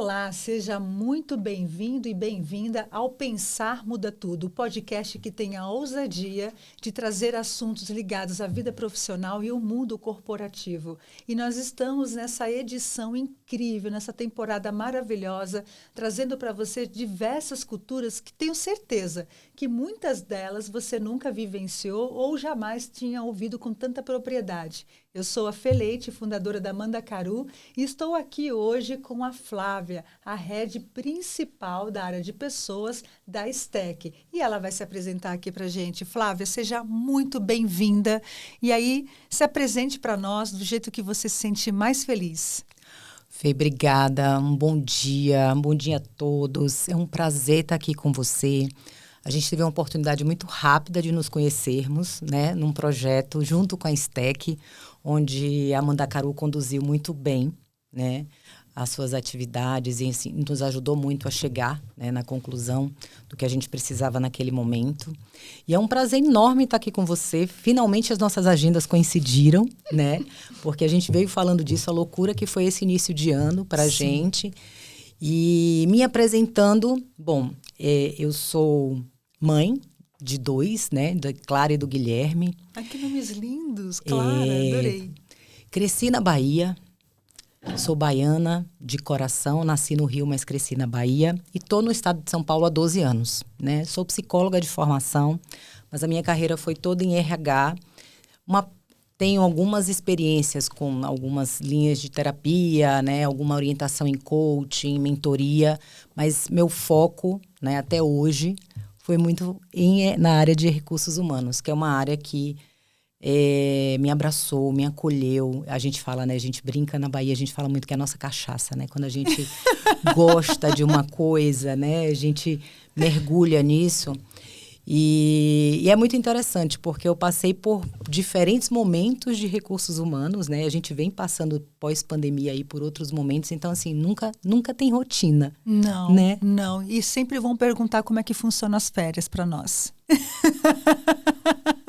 Olá, seja muito bem-vindo e bem-vinda ao Pensar Muda Tudo, o podcast que tem a ousadia de trazer assuntos ligados à vida profissional e ao mundo corporativo. E nós estamos nessa edição incrível, nessa temporada maravilhosa, trazendo para você diversas culturas que tenho certeza que muitas delas você nunca vivenciou ou jamais tinha ouvido com tanta propriedade. Eu sou a Fê Leite, fundadora da Mandacaru, e estou aqui hoje com a Flávia, a head principal da área de pessoas da STEC. E ela vai se apresentar aqui para a gente. Flávia, seja muito bem-vinda. E aí, se apresente para nós do jeito que você se sente mais feliz. Fê, obrigada. Um bom dia a todos. É um prazer estar aqui com você. A gente teve uma oportunidade muito rápida de nos conhecermos, né, num projeto junto com a STEC, onde a Mandacaru conduziu muito bem, né, as suas atividades e assim, nos ajudou muito a chegar, né, na conclusão do que a gente precisava naquele momento. E é um prazer enorme estar aqui com você. Finalmente as nossas agendas coincidiram, né, porque a gente veio falando disso, a loucura que foi esse início de ano para a gente. E me apresentando, bom, eu sou mãe de 2, né, da Clara e do Guilherme. Ai, que nomes lindos, Clara, adorei. Cresci na Bahia, sou baiana de coração, nasci no Rio, mas cresci na Bahia. E estou no estado de São Paulo há 12 anos, né? Sou psicóloga de formação, mas a minha carreira foi toda em RH. Tenho algumas experiências com algumas linhas de terapia, né? Alguma orientação em coaching, mentoria, mas meu foco, né, até hoje foi muito na área de recursos humanos, que é uma área que me abraçou, me acolheu. A gente fala, né? A gente brinca na Bahia, a gente fala muito que é a nossa cachaça, né? Quando a gente gosta de uma coisa, né? A gente mergulha nisso. E é muito interessante, porque eu passei por diferentes momentos de recursos humanos, né? A gente vem passando pós-pandemia aí por outros momentos, então, assim, nunca tem rotina. Não, né? não. E sempre vão perguntar como é que funcionam as férias para nós.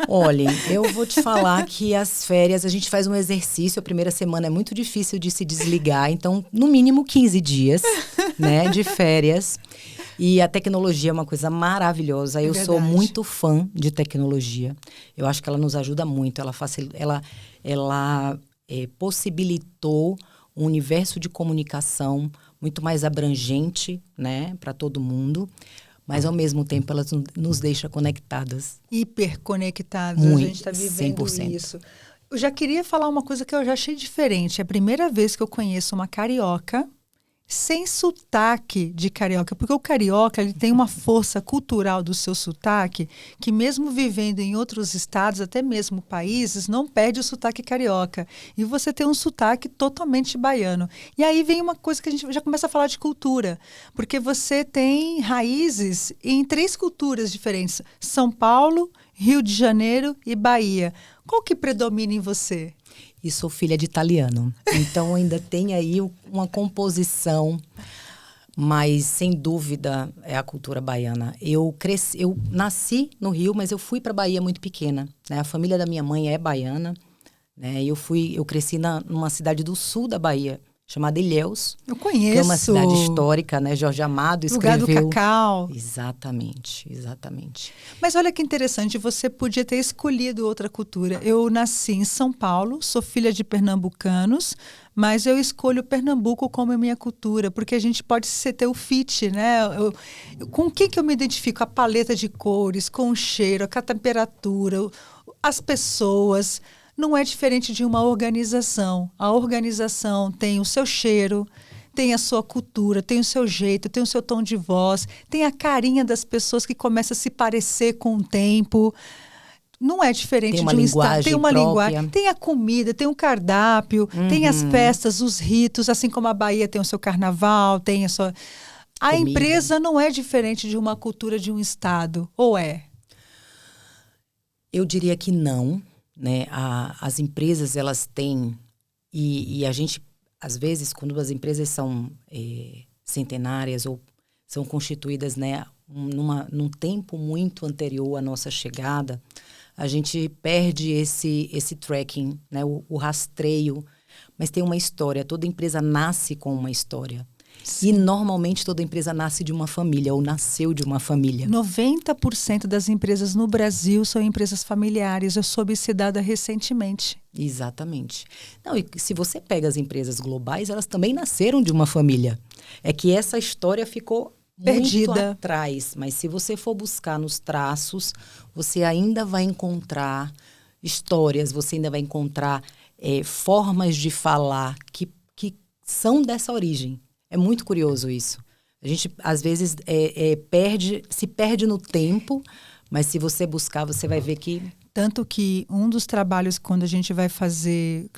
Olhem, eu vou te falar que as férias, a gente faz um exercício, a primeira semana é muito difícil de se desligar, então, no mínimo 15 dias, né, de férias. E a tecnologia é uma coisa maravilhosa. Eu sou muito fã de tecnologia. Eu acho que ela nos ajuda muito. Ela possibilitou um universo de comunicação muito mais abrangente, né, para todo mundo. Mas, ao mesmo tempo, ela nos deixa conectadas. Hiperconectadas. Muito, a gente está vivendo 100%. isso. Eu já queria falar uma coisa que eu já achei diferente. É a primeira vez que eu conheço uma carioca sem sotaque de carioca, porque o carioca ele tem uma força cultural do seu sotaque que mesmo vivendo em outros estados, até mesmo países, não perde o sotaque carioca. E você tem um sotaque totalmente baiano. E aí vem uma coisa que a gente já começa a falar de cultura, porque você tem raízes em 3 culturas diferentes: São Paulo, Rio de Janeiro e Bahia. Qual que predomina em você? E sou filha de italiano. Então, ainda tem aí uma composição, mas, sem dúvida, é a cultura baiana. Eu nasci no Rio, mas eu fui para a Bahia muito pequena, né? A família da minha mãe é baiana, né? Eu cresci numa cidade do sul da Bahia, chamada Ilhéus. Eu conheço. Que é uma cidade histórica, né? Jorge Amado escreveu... Lugar do cacau. Exatamente. Mas olha que interessante, você podia ter escolhido outra cultura. Eu nasci em São Paulo, sou filha de pernambucanos, mas eu escolho Pernambuco como minha cultura, porque a gente pode ter o fit, né? Com o que eu me identifico? A paleta de cores, com o cheiro, com a temperatura, as pessoas... Não é diferente de uma organização. A organização tem o seu cheiro, tem a sua cultura, tem o seu jeito, tem o seu tom de voz, tem a carinha das pessoas que começa a se parecer com o tempo. Não é diferente tem uma de um estado. Tem uma própria. linguagem, tem a comida, tem o cardápio, tem as festas, os ritos, assim como a Bahia tem o seu carnaval, tem a sua... A comida. Empresa não é diferente de uma cultura de um estado, ou é? Eu diria que não. Né? As empresas, elas têm, e a gente, às vezes, quando as empresas são centenárias ou são constituídas, né, num tempo muito anterior à nossa chegada, a gente perde esse tracking, né, o rastreio, mas tem uma história, toda empresa nasce com uma história. E normalmente toda empresa nasce de uma família ou nasceu de uma família. 90% das empresas no Brasil são empresas familiares. Eu soube ser dada recentemente. Exatamente. Não, e se você pega as empresas globais, elas também nasceram de uma família. É que essa história ficou Perdida. muito atrás. Mas se você for buscar nos traços, você ainda vai encontrar histórias, você ainda vai encontrar formas de falar que são dessa origem. É muito curioso isso. A gente, às vezes, se perde no tempo, mas se você buscar, você vai ver que... Tanto que um dos trabalhos, quando a gente vai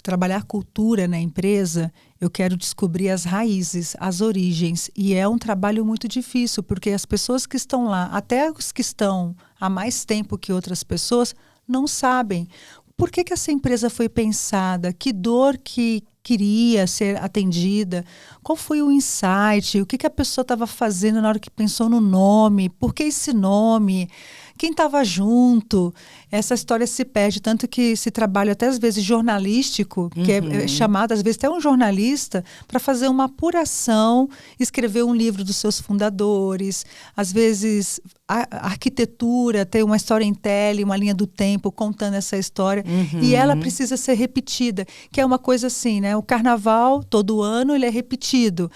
trabalhar cultura na empresa, eu quero descobrir as raízes, as origens. E é um trabalho muito difícil, porque as pessoas que estão lá, até os que estão há mais tempo que outras pessoas, não sabem. Por que essa empresa foi pensada? Que dor que queria ser atendida? Qual foi o insight? O que a pessoa estava fazendo na hora que pensou no nome? Por que esse nome? Quem estava junto? Essa história se perde, tanto que se trabalha até às vezes jornalístico, que é chamado às vezes até um jornalista, para fazer uma apuração, escrever um livro dos seus fundadores. Às vezes a arquitetura tem uma storytelling, uma linha do tempo contando essa história, e ela precisa ser repetida, que é uma coisa assim, né? O carnaval, todo ano, ele é repetido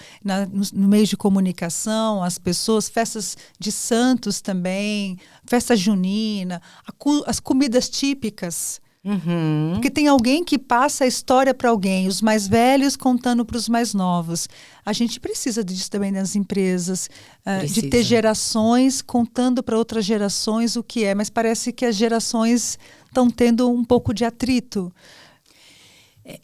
no meio de comunicação, as pessoas, festas de santos também, festa junina, as comidas típicas. Porque tem alguém que passa a história para alguém, os mais velhos contando para os mais novos. A gente precisa disso também nas empresas, de ter gerações contando para outras gerações o que é, mas parece que as gerações estão tendo um pouco de atrito.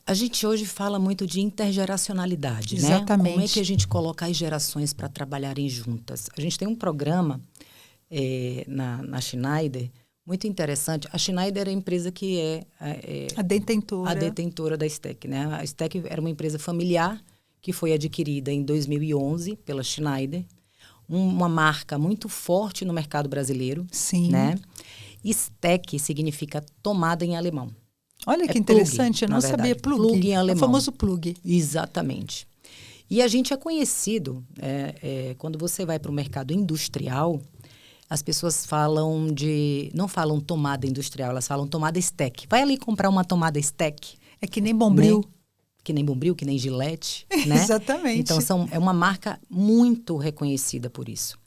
A gente hoje fala muito de intergeracionalidade, né? Exatamente. Como é que a gente coloca as gerações para trabalharem juntas? A gente tem um programa na Schneider muito interessante. A Schneider é a empresa que é a detentora da STEC, né? A STEC era uma empresa familiar que foi adquirida em 2011 pela Schneider, uma marca muito forte no mercado brasileiro. Sim. Né? STEC significa tomada em alemão. Olha que interessante, eu não sabia. Plug em alemão. O famoso plug. Exatamente. E a gente é conhecido, quando você vai para o mercado industrial, as pessoas não falam tomada industrial, elas falam tomada STEC. Vai ali comprar uma tomada STEC. É que nem Bombril. Né? Que nem Bombril, que nem Gillette. Né? Exatamente. Então, é uma marca muito reconhecida por isso.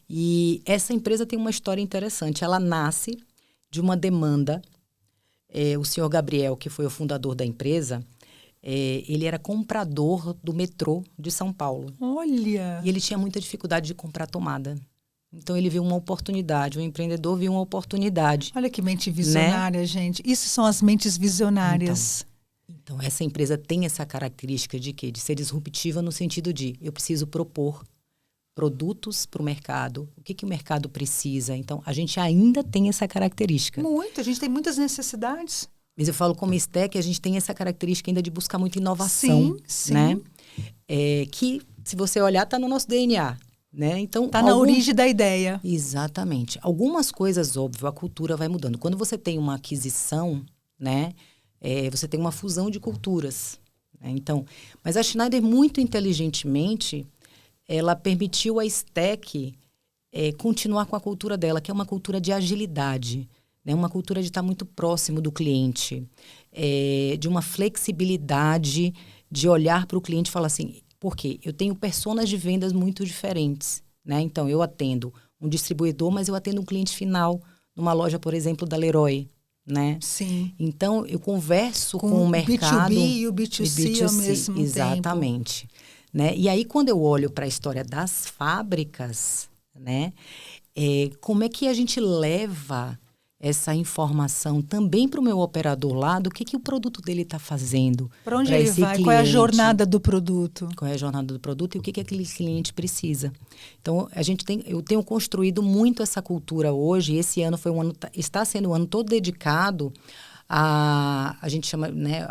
E essa empresa tem uma história interessante. Ela nasce de uma demanda. O senhor Gabriel, que foi o fundador da empresa, ele era comprador do metrô de São Paulo. Olha! E ele tinha muita dificuldade de comprar tomada. Então, ele viu uma oportunidade, o empreendedor viu uma oportunidade. Olha que mente visionária, né? Gente. Isso são as mentes visionárias. Então, essa empresa tem essa característica de quê? De ser disruptiva no sentido de eu preciso propor produtos para o mercado. O que o mercado precisa? Então, a gente ainda tem essa característica. Muito. A gente tem muitas necessidades. Mas eu falo como STEC, a gente tem essa característica ainda de buscar muita inovação. Sim. Né? Que, se você olhar, está no nosso DNA. Né? Então, está na origem da ideia. Exatamente. Algumas coisas, óbvio, a cultura vai mudando. Quando você tem uma aquisição, né, você tem uma fusão de culturas. Né? Então, mas a Schneider, muito inteligentemente, ela permitiu a STEC continuar com a cultura dela, que é uma cultura de agilidade, né? Uma cultura de estar muito próximo do cliente, de uma flexibilidade, de olhar para o cliente e falar assim... Porque eu tenho personas de vendas muito diferentes, né? Então, eu atendo um distribuidor, mas eu atendo um cliente final numa loja, por exemplo, da Leroy, né? Sim. Então, eu converso com o mercado... O B2B e o B2C ao mesmo tempo. Exatamente. Né? E aí, quando eu olho para a história das fábricas, né? Como é que a gente leva essa informação também para o meu operador lá, do que o produto dele está fazendo. Para onde ele vai? Qual é a jornada do produto? Qual é a jornada do produto e o que aquele cliente precisa. Então, eu tenho construído muito essa cultura hoje, e esse ano está sendo um ano todo dedicado a gente chama, né,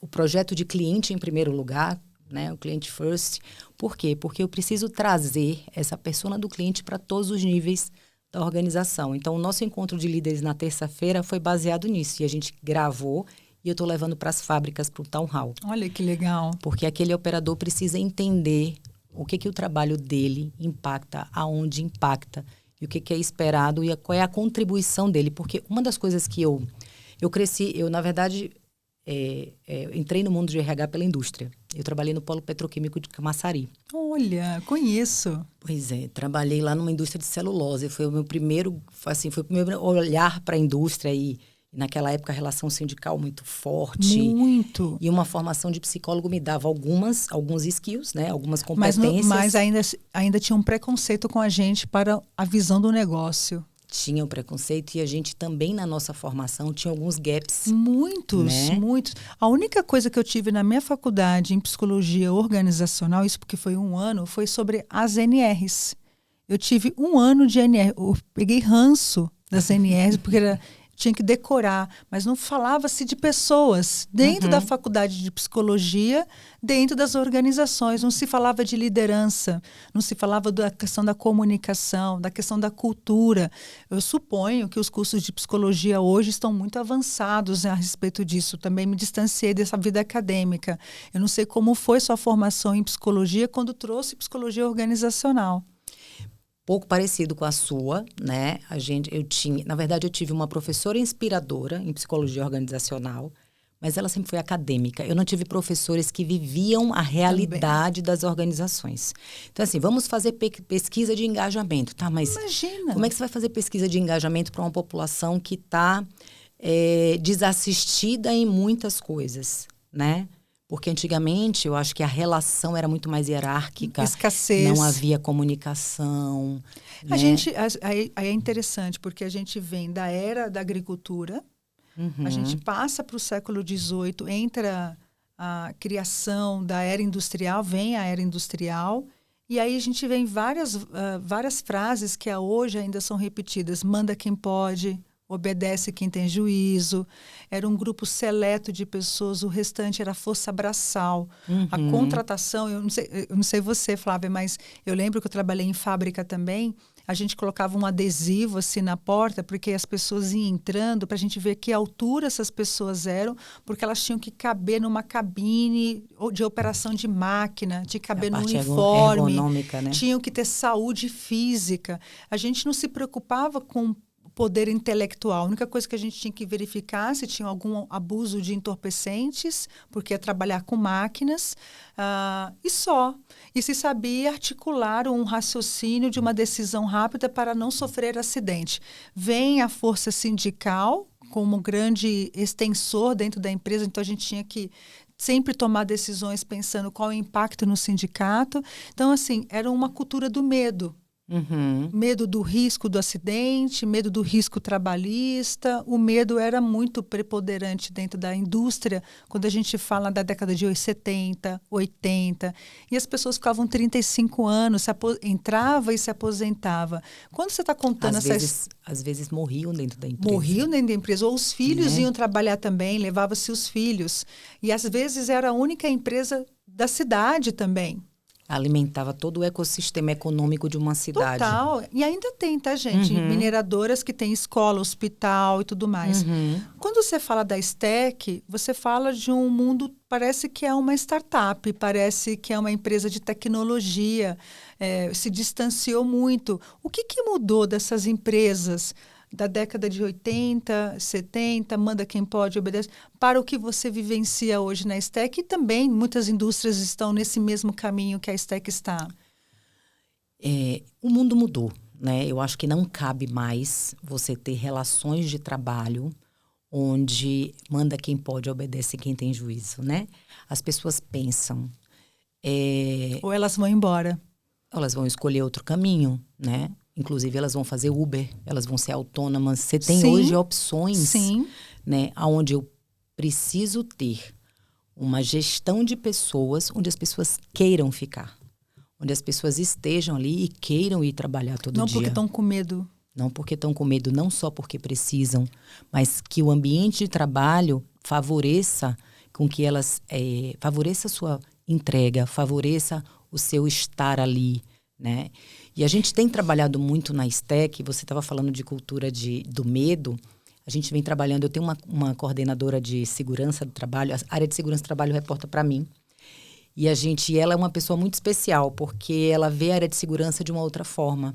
o projeto de cliente em primeiro lugar, né, o cliente first. Por quê? Porque eu preciso trazer essa persona do cliente para todos os níveis da organização. Então, o nosso encontro de líderes na terça-feira foi baseado nisso. E a gente gravou e eu estou levando para as fábricas para o Town Hall. Olha que legal. Porque aquele operador precisa entender o que o trabalho dele impacta, aonde impacta, e o que é esperado e qual é a contribuição dele. Porque uma das coisas que eu cresci, na verdade, entrei no mundo de RH pela indústria. Eu trabalhei no Polo Petroquímico de Camaçari. Olha, conheço. Pois é, trabalhei lá numa indústria de celulose. Foi o meu primeiro olhar para a indústria e naquela época a relação sindical muito forte. Muito. E uma formação de psicólogo me dava alguns skills, né? Algumas competências. Mas ainda tinha um preconceito com a gente para a visão do negócio. Tinha o preconceito e a gente também na nossa formação tinha alguns gaps. Muitos, né? muitos. A única coisa que eu tive na minha faculdade em psicologia organizacional, isso porque foi 1 ano, foi sobre as NRs. Eu tive 1 ano de NR. Eu peguei ranço das NRs, porque tinha que decorar, mas não falava-se de pessoas dentro da faculdade de psicologia, dentro das organizações, não se falava de liderança, não se falava da questão da comunicação, da questão da cultura. Eu suponho que os cursos de psicologia hoje estão muito avançados, né, a respeito disso. Também me distanciei dessa vida acadêmica. Eu não sei como foi sua formação em psicologia quando trouxe psicologia organizacional. Pouco parecido com a sua, né? Na verdade, eu tive uma professora inspiradora em psicologia organizacional, mas ela sempre foi acadêmica. Eu não tive professores que viviam a realidade das organizações. Então, assim, vamos fazer pesquisa de engajamento, tá? Mas imagina, como é que você vai fazer pesquisa de engajamento para uma população que está desassistida em muitas coisas, né? Porque antigamente eu acho que a relação era muito mais hierárquica. Escassez. Não havia comunicação. A gente, aí é interessante, porque a gente vem da era da agricultura, a gente passa para o século XVIII, entra a criação da era industrial, vem a era industrial, e aí a gente vê várias frases que hoje ainda são repetidas. Manda quem pode, obedece quem tem juízo. Era um grupo seleto de pessoas, o restante era força braçal. A contratação, eu não sei você, Flávia, mas eu lembro que eu trabalhei em fábrica também. A gente colocava um adesivo assim na porta, porque as pessoas iam entrando, para a gente ver que altura essas pessoas eram, porque elas tinham que caber numa cabine de operação de máquina, tinha que caber no uniforme, ergonômica, né? Tinham que ter saúde física. A gente não se preocupava com poder intelectual. A única coisa que a gente tinha que verificar se tinha algum abuso de entorpecentes, porque ia trabalhar com máquinas, e só. E se sabia articular um raciocínio de uma decisão rápida para não sofrer acidente. Vem a força sindical como grande extensor dentro da empresa, então a gente tinha que sempre tomar decisões pensando qual é o impacto no sindicato. Então, assim, era uma cultura do medo. Medo do risco do acidente, medo do risco trabalhista. O medo era muito preponderante dentro da indústria, quando a gente fala da década de 70, 80. E as pessoas ficavam 35 anos, entrava e se aposentava. Quando você está contando às vezes morriam dentro da empresa. Morriam dentro da empresa. Ou os filhos iam trabalhar também, levava-se os filhos. E às vezes era a única empresa da cidade também. Alimentava todo o ecossistema econômico de uma cidade. Total. E ainda tem, tá, gente? Mineradoras que têm escola, hospital e tudo mais. Quando você fala da STEC, você fala de um mundo, parece que é uma startup, parece que é uma empresa de tecnologia, se distanciou muito. O que mudou dessas empresas da década de 80, 70, manda quem pode, obedece, para o que você vivencia hoje na STEC? E também muitas indústrias estão nesse mesmo caminho que a STEC está. O mundo mudou, né? Eu acho que não cabe mais você ter relações de trabalho onde manda quem pode, obedece quem tem juízo, né? As pessoas pensam... Ou elas vão embora. Elas vão escolher outro caminho, né? Inclusive, elas vão fazer Uber, elas vão ser autônomas. Você tem hoje opções, né, onde eu preciso ter uma gestão de pessoas, onde as pessoas queiram ficar. Onde as pessoas estejam ali e queiram ir trabalhar todo dia. Não porque estão com medo. Não porque estão com medo, não só porque precisam, mas que o ambiente de trabalho favoreça com que elas... favoreça a sua entrega, favoreça o seu estar ali, né? E a gente tem trabalhado muito na STEC, você estava falando de cultura do medo, a gente vem trabalhando, eu tenho uma coordenadora de segurança do trabalho, a área de segurança do trabalho reporta para mim, E ela é uma pessoa muito especial, porque ela vê a área de segurança de uma outra forma.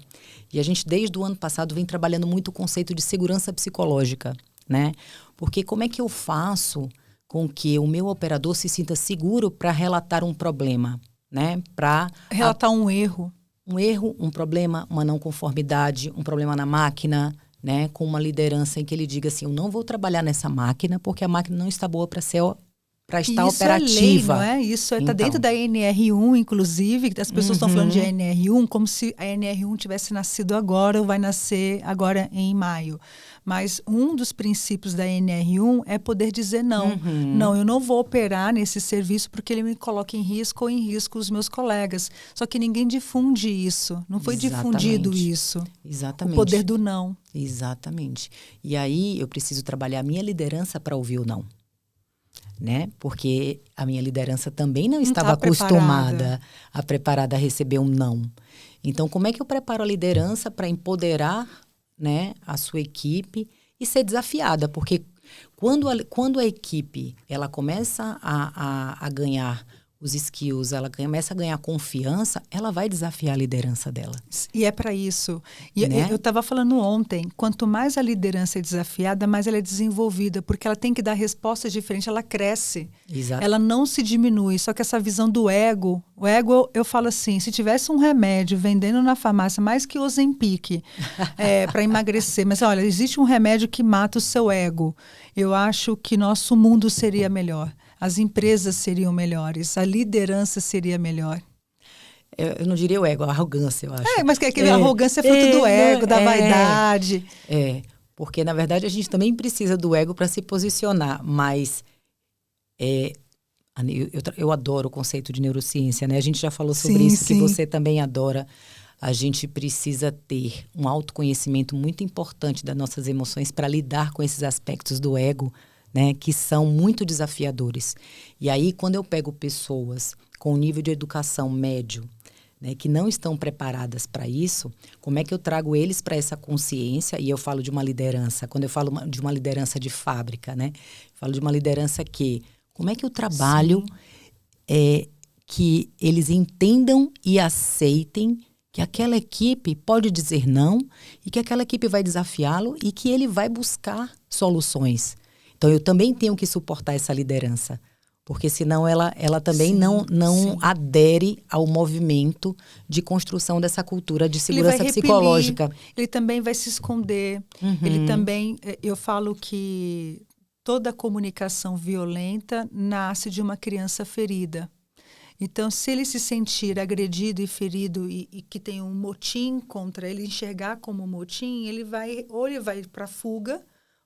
E a gente, desde o ano passado, vem trabalhando muito o conceito de segurança psicológica, né? Porque como é que eu faço com que o meu operador se sinta seguro para relatar um problema, né? Para relatar um erro. Um erro, um problema, uma não conformidade, um problema na máquina, né? Com uma liderança em que ele diga assim, eu não vou trabalhar nessa máquina porque a máquina não está boa para estar operativa. Isso é lei, não é? Isso está dentro da NR1, inclusive, as pessoas estão falando de NR1 como se a NR1 tivesse nascido agora ou vai nascer agora em maio. Mas um dos princípios da NR1 é poder dizer não. Não, eu não vou operar nesse serviço porque ele me coloca em risco ou em risco os meus colegas. Só que ninguém difunde isso. Não foi difundido isso. Exatamente. O poder do não. Exatamente. E aí eu preciso trabalhar a minha liderança para ouvir o não. Né? Porque a minha liderança também não estava acostumada preparada a receber um não. Então, como é que eu preparo a liderança para empoderar, né, a sua equipe e ser desafiada? Porque quando a equipe ela começa a ganhar os skills, ela começa a ganhar confiança, ela vai desafiar a liderança dela. E é para isso. E né? eu estava falando ontem, quanto mais a liderança é desafiada, mais ela é desenvolvida, porque ela tem que dar respostas diferentes, ela cresce. Exato. Ela não se diminui. Só que essa visão do ego, o ego, eu falo assim, se tivesse um remédio vendendo na farmácia, mais que Ozempic, para emagrecer, mas olha, existe um remédio que mata o seu ego. Eu acho que nosso mundo seria melhor. As empresas seriam melhores, a liderança seria melhor. Eu não diria o ego, a arrogância, eu acho. Mas que a arrogância é fruto do ego, da vaidade. Porque, na verdade, a gente também precisa do ego para se posicionar, mas eu adoro o conceito de neurociência, né? A gente já falou sobre isso, que você também adora. A gente precisa ter um autoconhecimento muito importante das nossas emoções para lidar com esses aspectos do ego, né, que são muito desafiadores. E aí, quando eu pego pessoas com nível de educação médio, né, que não estão preparadas para isso, como é que eu trago eles para essa consciência? E eu falo de uma liderança, quando eu falo de uma liderança de fábrica, né, eu falo de uma liderança como é que eu trabalho que eles entendam e aceitem que aquela equipe pode dizer não e que aquela equipe vai desafiá-lo e que ele vai buscar soluções. Então, eu também tenho que suportar essa liderança, porque senão ela também não adere ao movimento de construção dessa cultura de segurança psicológica. Ele também vai se esconder. Ele também, eu falo que toda comunicação violenta nasce de uma criança ferida. Então, se ele se sentir agredido e ferido e que tem um motim contra ele, enxergar como motim, ele vai para a fuga,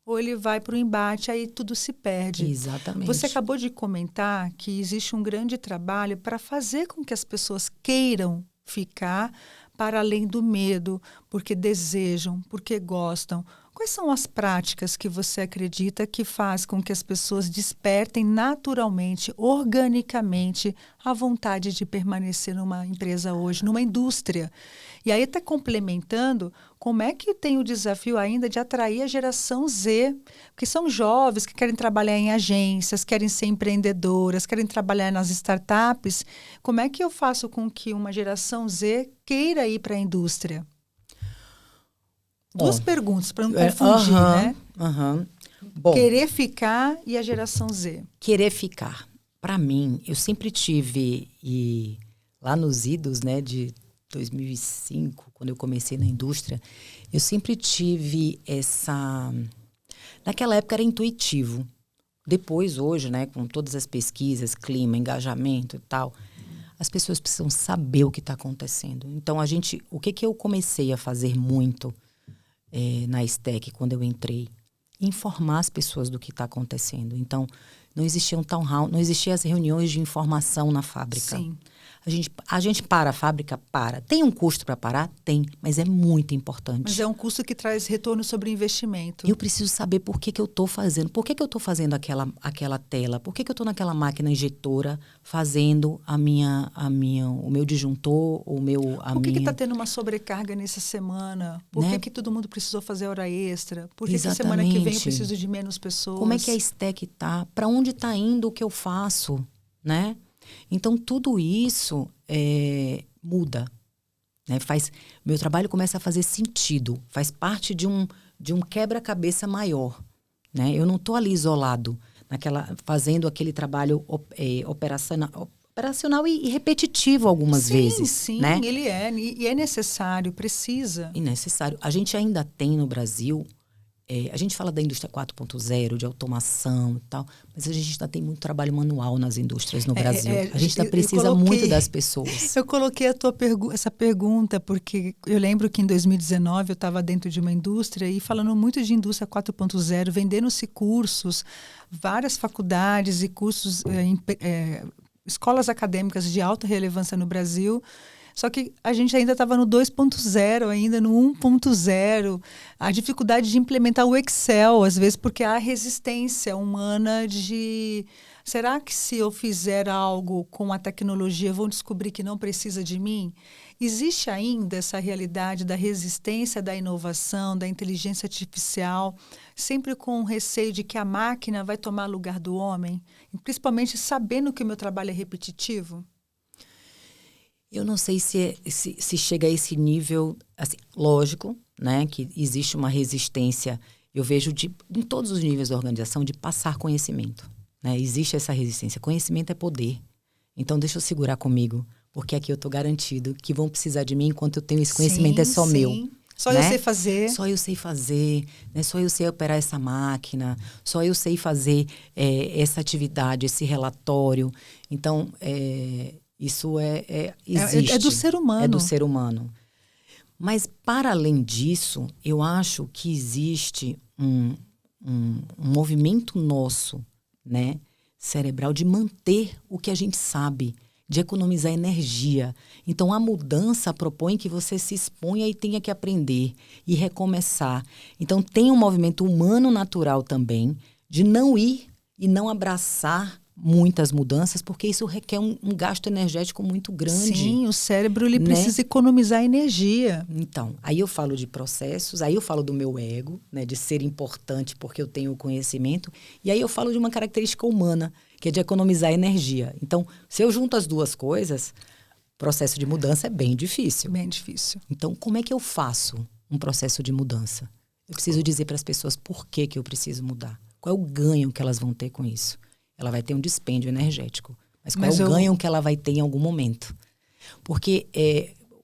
ou ele vai para o embate, aí tudo se perde. Exatamente. Você acabou de comentar que existe um grande trabalho para fazer com que as pessoas queiram ficar para além do medo, porque desejam, porque gostam. Quais são as práticas que você acredita que faz com que as pessoas despertem naturalmente, organicamente, a vontade de permanecer numa empresa hoje, numa indústria? E aí está complementando, como é que tem o desafio ainda de atrair a geração Z, que são jovens que querem trabalhar em agências, querem ser empreendedoras, querem trabalhar nas startups. Como é que eu faço com que uma geração Z queira ir para a indústria? Duas perguntas, para não confundir, né? Bom, querer ficar e a geração Z. Querer ficar. Para mim, eu sempre tive, lá nos idos, né, de 2005, quando eu comecei na indústria, eu sempre tive essa... Naquela época era intuitivo. Depois, hoje, né, com todas as pesquisas, clima, engajamento e tal, as pessoas precisam saber o que está acontecendo. Então, o que eu comecei a fazer muito na STEC, quando eu entrei? Informar as pessoas do que está acontecendo. Então, não existia um town hall, não existiam as reuniões de informação na fábrica. Sim. A gente para a fábrica, para. Tem um custo para parar? Tem, mas é muito importante. Mas é um custo que traz retorno sobre investimento. Eu preciso saber por que eu estou fazendo. Por que eu estou fazendo aquela tela? Por que eu estou naquela máquina injetora fazendo o meu disjuntor, Por que está tendo uma sobrecarga nessa semana? Por que todo mundo precisou fazer hora extra? Por que semana que vem eu preciso de menos pessoas? Como é que a STEC está? Para onde está indo o que eu faço? Né? Então, tudo isso muda. Né? Meu trabalho começa a fazer sentido, faz parte de um quebra-cabeça maior. Né? Eu não estou ali isolado, fazendo aquele trabalho operacional e repetitivo algumas vezes. Sim, né? ele é. E é necessário, precisa. E necessário. A gente ainda tem no Brasil, a gente fala da indústria 4.0, de automação e tal, mas a gente ainda tem muito trabalho manual nas indústrias no Brasil. A gente ainda precisa muito das pessoas. Eu coloquei essa pergunta porque eu lembro que em 2019 eu estava dentro de uma indústria e falando muito de indústria 4.0, vendendo-se cursos, várias faculdades e cursos, escolas acadêmicas de alta relevância no Brasil. Só que a gente ainda estava no 2.0, ainda no 1.0. A dificuldade de implementar o Excel, às vezes, porque há resistência humana de... Será que se eu fizer algo com a tecnologia, vão descobrir que não precisa de mim? Existe ainda essa realidade da resistência da inovação, da inteligência artificial, sempre com o receio de que a máquina vai tomar lugar do homem? Principalmente sabendo que o meu trabalho é repetitivo? Eu não sei se chega a esse nível, assim, lógico, né, que existe uma resistência, eu vejo em todos os níveis da organização, de passar conhecimento. Né? Existe essa resistência. Conhecimento é poder. Então, deixa eu segurar comigo, porque aqui eu estou garantido que vão precisar de mim enquanto eu tenho esse conhecimento, é só meu. Só né? eu sei fazer. Só eu sei fazer, né? Só eu sei operar essa máquina, só eu sei fazer essa atividade, esse relatório. Então, isso existe. É do ser humano. É do ser humano. Mas, para além disso, eu acho que existe um movimento nosso, né, cerebral, de manter o que a gente sabe, de economizar energia. Então, a mudança propõe que você se exponha e tenha que aprender e recomeçar. Então, tem um movimento humano natural também de não ir e não abraçar muitas mudanças, porque isso requer um gasto energético muito grande. Sim, o cérebro ele precisa economizar energia. Então, aí eu falo de processos, aí eu falo do meu ego, né, de ser importante porque eu tenho o conhecimento, e aí eu falo de uma característica humana, que é de economizar energia. Então, se eu junto as duas coisas, o processo de mudança é bem difícil. Bem difícil. Então, como é que eu faço um processo de mudança? Eu preciso dizer para as pessoas por que eu preciso mudar. Qual é o ganho que elas vão ter com isso? Ela vai ter um dispêndio energético. Mas qual é o ganho que ela vai ter em algum momento? Porque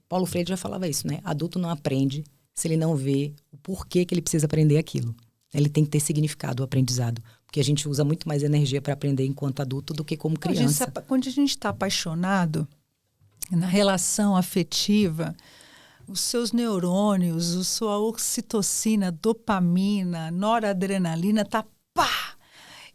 Paulo Freire já falava isso, né? Adulto não aprende se ele não vê o porquê que ele precisa aprender aquilo. Ele tem que ter significado o aprendizado. Porque a gente usa muito mais energia para aprender enquanto adulto do que como criança. Quando a gente está apaixonado, na relação afetiva, os seus neurônios, a sua ocitocina, dopamina, noradrenalina, tá pá!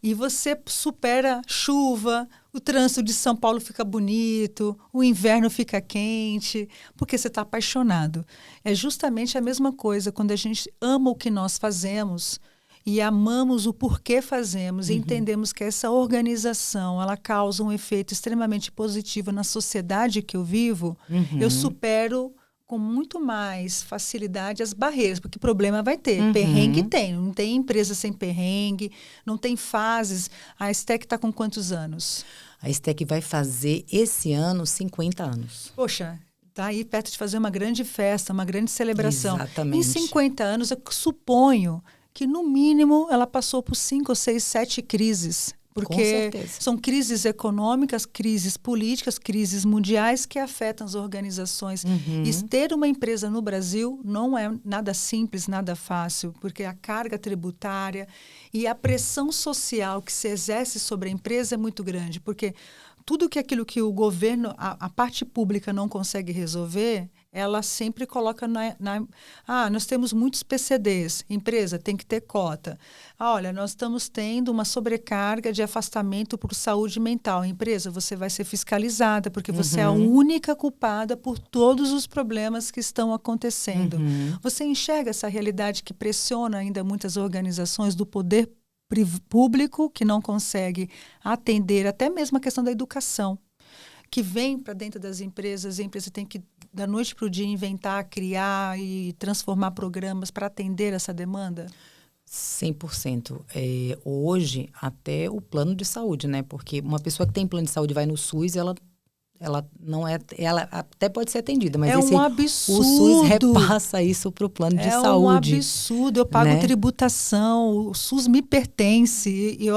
E você supera chuva, o trânsito de São Paulo fica bonito, o inverno fica quente, porque você está apaixonado. É justamente a mesma coisa quando a gente ama o que nós fazemos e amamos o porquê fazemos, e entendemos que essa organização ela causa um efeito extremamente positivo na sociedade que eu vivo, eu supero com muito mais facilidade as barreiras, porque problema vai ter. Perrengue tem, não tem empresa sem perrengue, não tem fases. A STEC está com quantos anos? A STEC vai fazer esse ano 50 anos. Poxa, está aí perto de fazer uma grande festa, uma grande celebração. Exatamente. Em 50 anos, eu suponho que, no mínimo, ela passou por 5, 6, 7 crises. Porque são crises econômicas, crises políticas, crises mundiais que afetam as organizações. E ter uma empresa no Brasil não é nada simples, nada fácil, porque a carga tributária e a pressão social que se exerce sobre a empresa é muito grande. Porque tudo aquilo que o governo, a parte pública não consegue resolver, ela sempre coloca nós temos muitos PCDs, empresa tem que ter cota. Olha, nós estamos tendo uma sobrecarga de afastamento por saúde mental. Empresa, você vai ser fiscalizada, porque você é a única culpada por todos os problemas que estão acontecendo. Você enxerga essa realidade que pressiona ainda muitas organizações do poder público, que não consegue atender até mesmo a questão da educação, que vem para dentro das empresas. A empresa tem que, da noite para o dia, inventar, criar e transformar programas para atender essa demanda? 100%. Hoje, até o plano de saúde, né? Porque uma pessoa que tem plano de saúde vai no SUS, ela não é, ela até pode ser atendida, mas um absurdo. O SUS repassa isso para o plano de saúde. É um absurdo. Eu pago, né, tributação, o SUS me pertence. E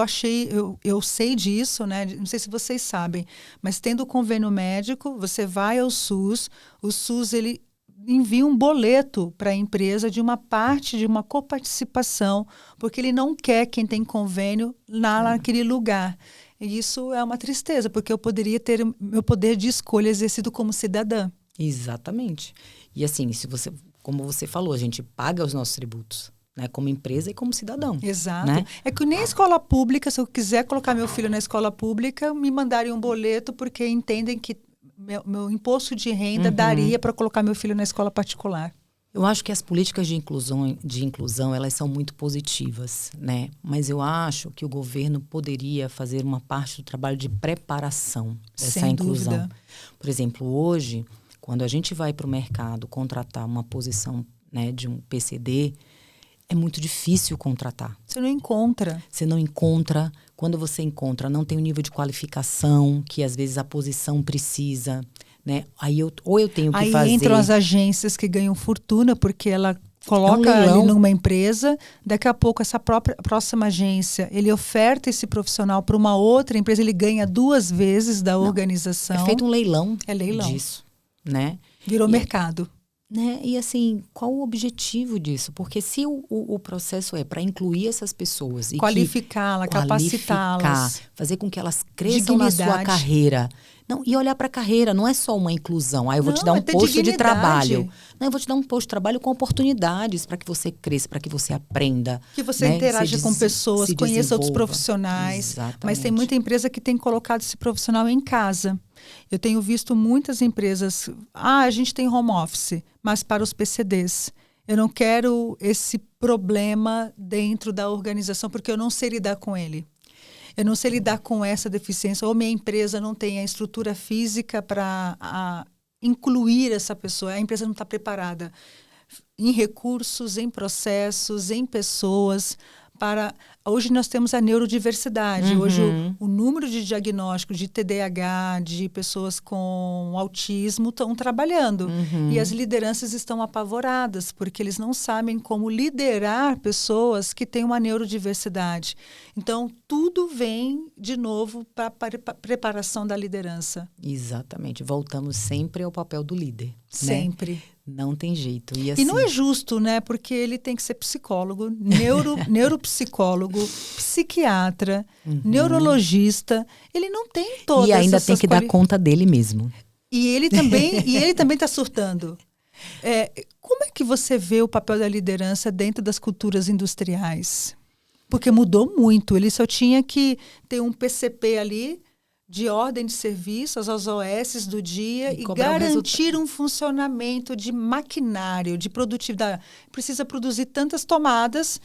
eu sei disso, né? Não sei se vocês sabem, mas tendo convênio médico, você vai ao SUS, o SUS ele envia um boleto para a empresa de uma parte de uma coparticipação, porque ele não quer quem tem convênio naquele lugar. E isso é uma tristeza, porque eu poderia ter meu poder de escolha exercido como cidadã. Exatamente. E assim, como você falou, a gente paga os nossos tributos, né? Como empresa e como cidadão. Exato. Né? É que nem a escola pública, se eu quiser colocar meu filho na escola pública, me mandarem um boleto porque entendem que meu imposto de renda daria para colocar meu filho na escola particular. Eu acho que as políticas de inclusão, elas são muito positivas, né? Mas eu acho que o governo poderia fazer uma parte do trabalho de preparação dessa inclusão. Dúvida. Por exemplo, hoje, quando a gente vai para o mercado contratar uma posição, né, de um PCD, é muito difícil contratar. Você não encontra. Você não encontra. Quando você encontra, não tem o nível de qualificação que às vezes a posição precisa. Né? Aí eu tenho que fazer... Aí entram as agências que ganham fortuna, porque ela coloca ali numa empresa, daqui a pouco essa próxima agência, ele oferta esse profissional para uma outra empresa, ele ganha 2 vezes da organização. É feito um leilão, leilão disso. Né? Virou mercado. Né? E assim, qual o objetivo disso? Porque se o processo é para incluir essas pessoas... Qualificá-las, capacitá-las. Fazer com que elas cresçam na sua carreira... Não, e olhar para a carreira, não é só uma inclusão. Eu vou te dar um posto de trabalho. Não, eu vou te dar um posto de trabalho com oportunidades para que você cresça, para que você aprenda. Que você interaja com pessoas, conheça outros profissionais. Exatamente. Mas tem muita empresa que tem colocado esse profissional em casa. Eu tenho visto muitas empresas... a gente tem home office, mas para os PCDs. Eu não quero esse problema dentro da organização, porque eu não sei lidar com ele. Eu não sei lidar com essa deficiência, ou minha empresa não tem a estrutura física para incluir essa pessoa, a empresa não está preparada em recursos, em processos, em pessoas. Hoje nós temos a neurodiversidade. Hoje o número de diagnósticos de TDAH, de pessoas com autismo estão trabalhando. E as lideranças estão apavoradas, porque eles não sabem como liderar pessoas que têm uma neurodiversidade. Então, tudo vem, de novo, para a preparação da liderança. Exatamente. Voltamos sempre ao papel do líder. Sempre. Né? Não tem jeito. E, assim, não é justo, né? Porque ele tem que ser psicólogo, neuropsicólogo, psiquiatra, neurologista. Ele não tem todas essas... E ainda tem que dar conta dele mesmo. E ele também está surtando. Como é que você vê o papel da liderança dentro das culturas industriais? Porque mudou muito. Ele só tinha que ter um PCP ali, de ordem de serviço, as OS do dia e garantir um funcionamento de maquinário, de produtividade. Precisa produzir tantas tomadas,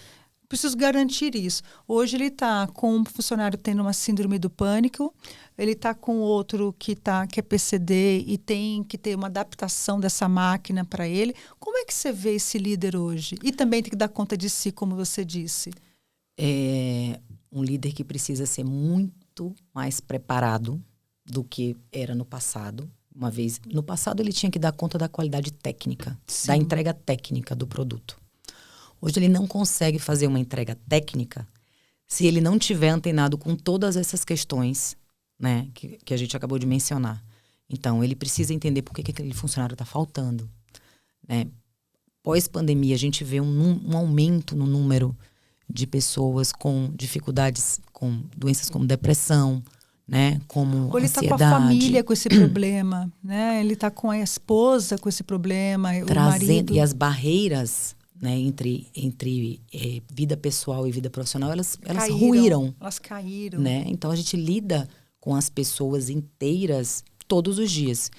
preciso garantir isso. Hoje ele está com um funcionário tendo uma síndrome do pânico, ele está com outro que é PCD e tem que ter uma adaptação dessa máquina para ele. Como é que você vê esse líder hoje? E também tem que dar conta de si, como você disse. É um líder que precisa ser muito mais preparado do que era no passado. No passado ele tinha que dar conta da qualidade técnica, Sim. da entrega técnica do produto. Hoje ele não consegue fazer uma entrega técnica se ele não tiver antenado com todas essas questões, né, que a gente acabou de mencionar. Então, ele precisa entender por que aquele funcionário está faltando. Né? Pós-pandemia, a gente vê um aumento no número de pessoas com dificuldades, com doenças como depressão, né? Como ou ele está com a família com esse problema, né? Ele está com a esposa com esse problema, o marido. E as barreiras, né, entre vida pessoal e vida profissional, elas ruíram. Elas caíram. Né? Então, a gente lida com as pessoas inteiras todos os dias.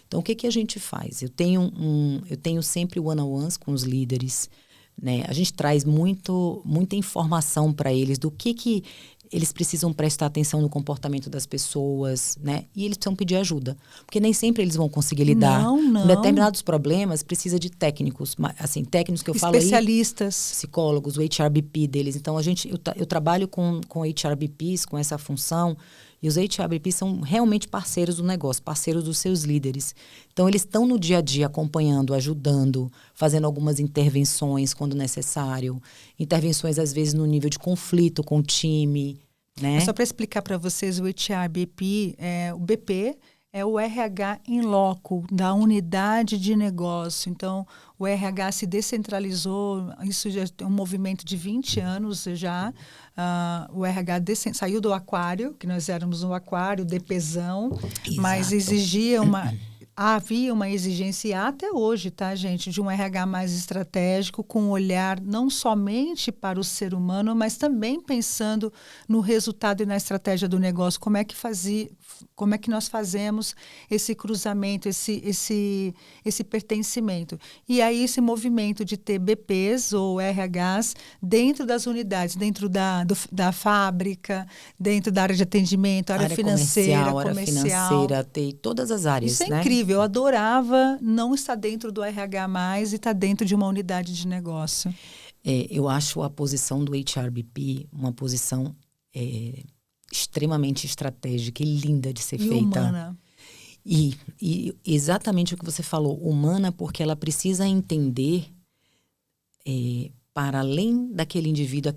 Então, o que a gente faz? Eu tenho sempre one-on-ones com os líderes. Né? A gente traz muita informação para eles do que eles precisam prestar atenção no comportamento das pessoas, né? E eles precisam pedir ajuda. Porque nem sempre eles vão conseguir lidar. Não. Com determinados problemas, precisa de técnicos. Assim, técnicos que eu falo aí... Especialistas. Psicólogos, o HRBP deles. Então, eu trabalho com HRBPs, com essa função... E os HRBPs são realmente parceiros do negócio, parceiros dos seus líderes. Então, eles estão no dia a dia acompanhando, ajudando, fazendo algumas intervenções quando necessário. Intervenções, às vezes, no nível de conflito com o time, né? Só para explicar para vocês, o HRBP, o BP é o RH in loco da unidade de negócio. Então, o RH se descentralizou, isso já é um movimento de 20 anos já. O RH saiu do aquário, que nós éramos um aquário, DPzão, mas exigia havia uma exigência, e até hoje, tá, gente, de um RH mais estratégico, com um olhar não somente para o ser humano, mas também pensando no resultado e na estratégia do negócio. Como é que nós fazemos esse cruzamento, esse pertencimento. E aí esse movimento de ter BPs ou RHs dentro das unidades, dentro da fábrica, dentro da área de atendimento, área financeira, área financeira, TI, todas as áreas, isso é né? incrível. Eu adorava não estar dentro do RH mais e estar dentro de uma unidade de negócio. Eu acho a posição do HRBP uma posição extremamente estratégica e linda de ser feita. Humana. E exatamente o que você falou, humana, porque ela precisa entender, para além daquele indivíduo,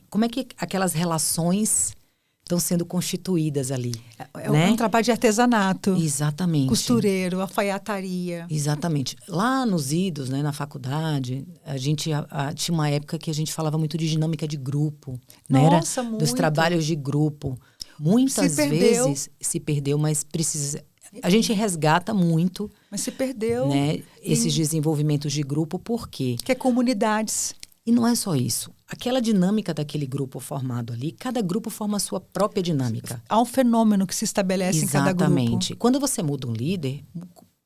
como é que aquelas relações estão sendo constituídas ali. É um trabalho de artesanato. Exatamente. Costureiro, alfaiataria. Exatamente. Lá nos idos, né, na faculdade, a gente tinha uma época que a gente falava muito de dinâmica de grupo. Nossa, né? muito. Dos trabalhos de grupo. Muitas vezes se perdeu, mas precisa... A gente resgata muito... Mas se perdeu. Né, esses desenvolvimentos de grupo, por quê? Que é comunidades. E não é só isso. Aquela dinâmica daquele grupo formado ali, cada grupo forma a sua própria dinâmica. Há um fenômeno que se estabelece em cada grupo. Exatamente. Quando você muda um líder,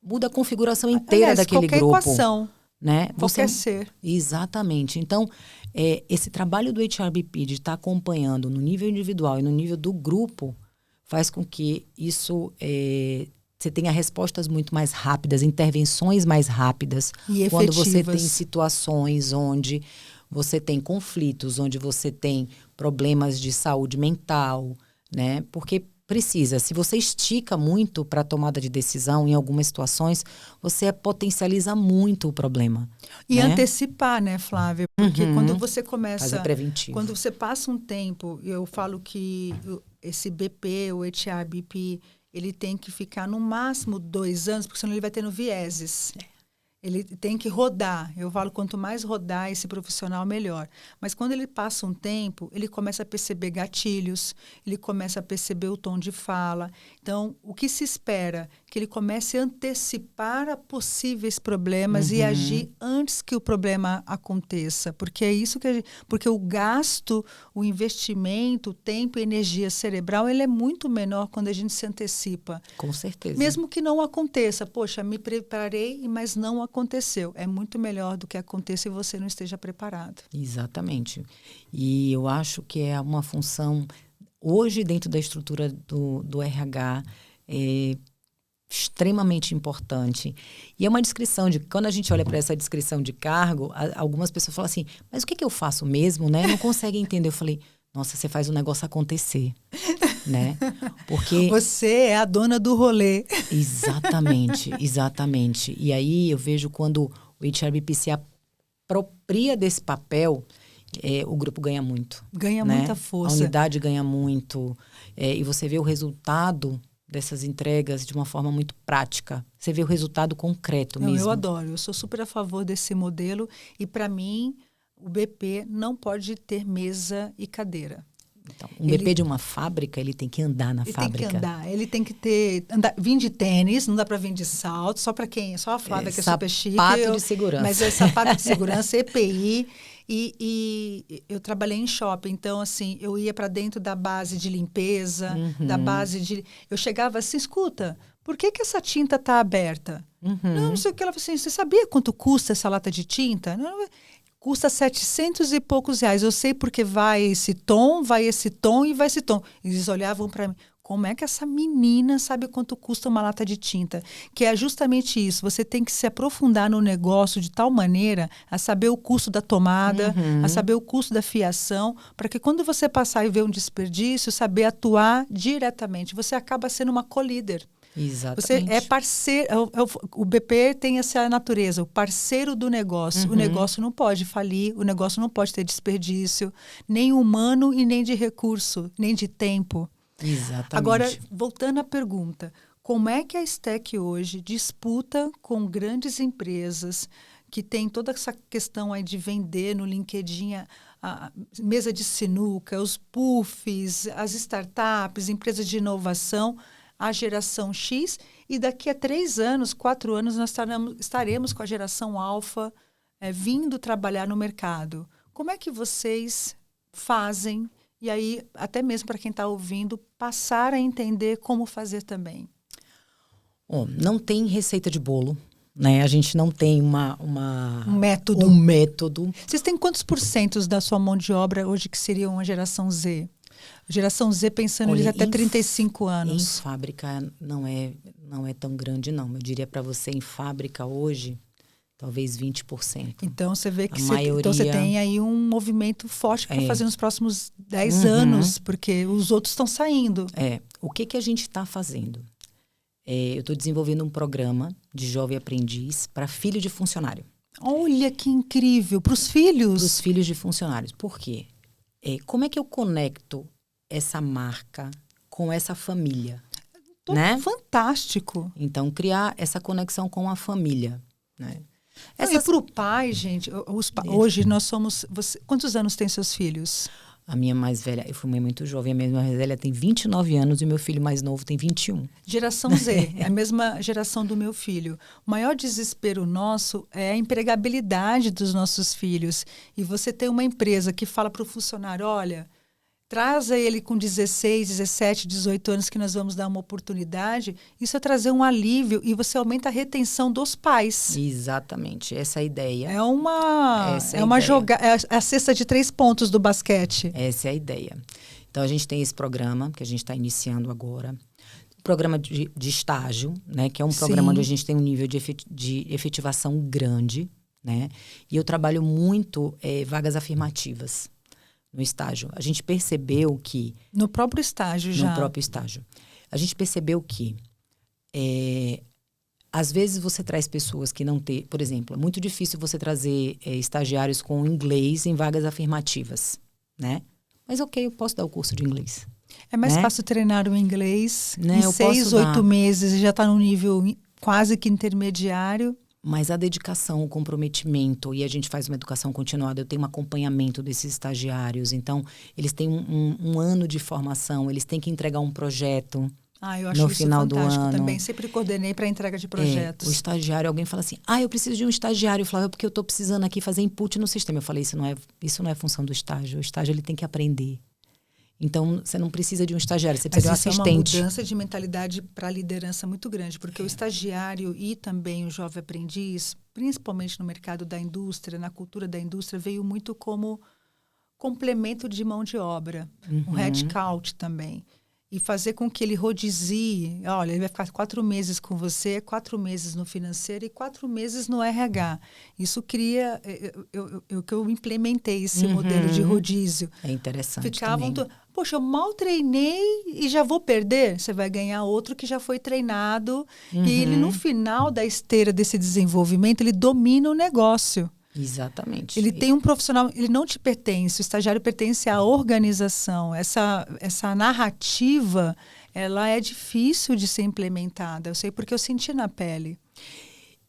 muda a configuração inteira daquele qualquer grupo. Equação, né? Qualquer ser. Exatamente. Então, esse trabalho do HRBP de estar acompanhando no nível individual e no nível do grupo faz com que isso... você tenha respostas muito mais rápidas, intervenções mais rápidas. E quando efetivas. você tem situações onde você tem conflitos, onde você tem problemas de saúde mental, né? Porque precisa. Se você estica muito para a tomada de decisão em algumas situações, você potencializa muito o problema. E né? antecipar, né, Flávia? Porque quando você começa... Fazer preventivo. Quando você passa um tempo, eu falo que esse BP, o HRBP... ele tem que ficar no máximo 2 anos, porque senão ele vai tendo vieses. Ele tem que rodar. Eu falo, quanto mais rodar esse profissional, melhor. Mas quando ele passa um tempo, ele começa a perceber gatilhos, ele começa a perceber o tom de fala. Então, o que se espera? Que ele comece a antecipar a possíveis problemas e agir antes que o problema aconteça. Porque é isso porque o gasto, o investimento, o tempo e energia cerebral, ele é muito menor quando a gente se antecipa. Com certeza. Mesmo que não aconteça. Poxa, me preparei, mas não aconteceu. É muito melhor do que aconteça e você não esteja preparado. Exatamente. E eu acho que é uma função, hoje dentro da estrutura do RH, extremamente importante. E é uma descrição quando a gente olha para essa descrição de cargo, algumas pessoas falam assim, mas o que eu faço mesmo, né? Não conseguem entender. Eu falei, nossa, você faz o negócio acontecer, né? Porque... Você é a dona do rolê. Exatamente, exatamente. E aí eu vejo quando o HRBP se apropria desse papel, o grupo ganha muito. Ganha né? muita força. A unidade ganha muito. E você vê o resultado dessas entregas de uma forma muito prática. Você vê o resultado concreto mesmo. Eu adoro. Eu sou super a favor desse modelo. E para mim, o BP não pode ter mesa e cadeira. Então, BP de uma fábrica, ele tem que andar na fábrica. Ele tem que andar. Ele tem que vir de tênis, não dá para vir de salto. Só a Flávia que é super chique. Sapato de segurança. Mas é sapato de segurança, EPI. E eu trabalhei em shopping, então, assim, eu ia para dentro da base de limpeza, da base de... Eu chegava assim, escuta, por que essa tinta está aberta? Não sei o que. Ela falou assim, você sabia quanto custa essa lata de tinta? Não, custa 700 e poucos reais. Eu sei porque vai esse tom e vai esse tom. Eles olhavam para mim. Como é que essa menina sabe quanto custa uma lata de tinta? Que é justamente isso. Você tem que se aprofundar no negócio de tal maneira a saber o custo da tomada, a saber o custo da fiação, para que quando você passar e ver um desperdício, saber atuar diretamente. Você acaba sendo uma co-líder. Exatamente. Você é parceiro. O BP tem essa natureza, o parceiro do negócio. O negócio não pode falir, o negócio não pode ter desperdício, nem humano e nem de recurso, nem de tempo. Exatamente. Agora, voltando à pergunta, como é que a STEC hoje disputa com grandes empresas que tem toda essa questão aí de vender no LinkedIn a mesa de sinuca, os puffs, as startups, empresas de inovação, a geração X, e daqui a 3 anos, 4 anos, nós estaremos com a geração alfa vindo trabalhar no mercado. Como é que vocês fazem, e aí, até mesmo para quem está ouvindo, passar a entender como fazer também? Bom, não tem receita de bolo, né? A gente não tem um método. Um método. Vocês têm quantos % da sua mão de obra hoje que seria uma geração Z? Geração Z pensando eles até 35 anos. Em fábrica não é tão grande, não. Eu diria para você, em fábrica hoje, talvez 20%. Então você vê que então você tem aí um movimento forte para fazer nos próximos 10 anos, porque os outros estão saindo. O que a gente está fazendo? Eu estou desenvolvendo um programa de jovem aprendiz para filho de funcionário. Olha que incrível! Para os filhos? Para os filhos de funcionários. Por quê? Como é que eu conecto essa marca com essa família? Né? Fantástico! Então, criar essa conexão com a família. Né? E para o pai, gente, hoje nós somos... quantos anos tem seus filhos? A minha mais velha, eu fui mãe muito jovem, a minha mais velha tem 29 anos e o meu filho mais novo tem 21. Geração Z, é a mesma geração do meu filho. O maior desespero nosso é a empregabilidade dos nossos filhos. E você tem uma empresa que fala para o funcionário, olha, traz ele com 16, 17, 18 anos que nós vamos dar uma oportunidade. Isso é trazer um alívio e você aumenta a retenção dos pais. Exatamente, essa é a ideia. É uma jogada, é a cesta de 3 pontos do basquete. Essa é a ideia. Então a gente tem esse programa que a gente está iniciando agora. O programa de estágio, né, que é um programa onde a gente tem um nível de efetivação grande, né? E eu trabalho muito vagas afirmativas. No estágio. A gente percebeu que... No próprio estágio já. No próprio estágio. A gente percebeu que, às vezes, você traz pessoas que não têm... Por exemplo, é muito difícil você trazer estagiários com inglês em vagas afirmativas, né? Mas, ok, eu posso dar o curso de inglês. É mais fácil treinar o inglês. Né? Em 6, 8 meses já está no nível quase que intermediário. Mas a dedicação, o comprometimento, e a gente faz uma educação continuada, eu tenho um acompanhamento desses estagiários. Então, eles têm um ano de formação, eles têm que entregar um projeto eu acho no isso final do fantástico ano. Também. Sempre coordenei para entrega de projetos. O estagiário, alguém fala assim, eu preciso de um estagiário, Flávia, porque eu estou precisando aqui fazer input no sistema. Eu falei, isso não é função do estágio. O estágio ele tem que aprender. Então, você não precisa de um estagiário, você precisa de um assistente. É uma mudança de mentalidade para a liderança muito grande, porque o estagiário e também o jovem aprendiz, principalmente no mercado da indústria, na cultura da indústria, veio muito como complemento de mão de obra, um headcount também. E fazer com que ele rodizie, olha, ele vai ficar 4 meses com você, 4 meses no financeiro e 4 meses no RH. Isso cria, eu implementei esse modelo de rodízio. É interessante Ficavam também. Poxa, eu mal treinei e já vou perder. Você vai ganhar outro que já foi treinado. E ele, no final da esteira desse desenvolvimento, ele domina o negócio. Exatamente. Ele tem um profissional, ele não te pertence, o estagiário pertence à organização. Essa narrativa, ela é difícil de ser implementada. Eu sei porque eu senti na pele.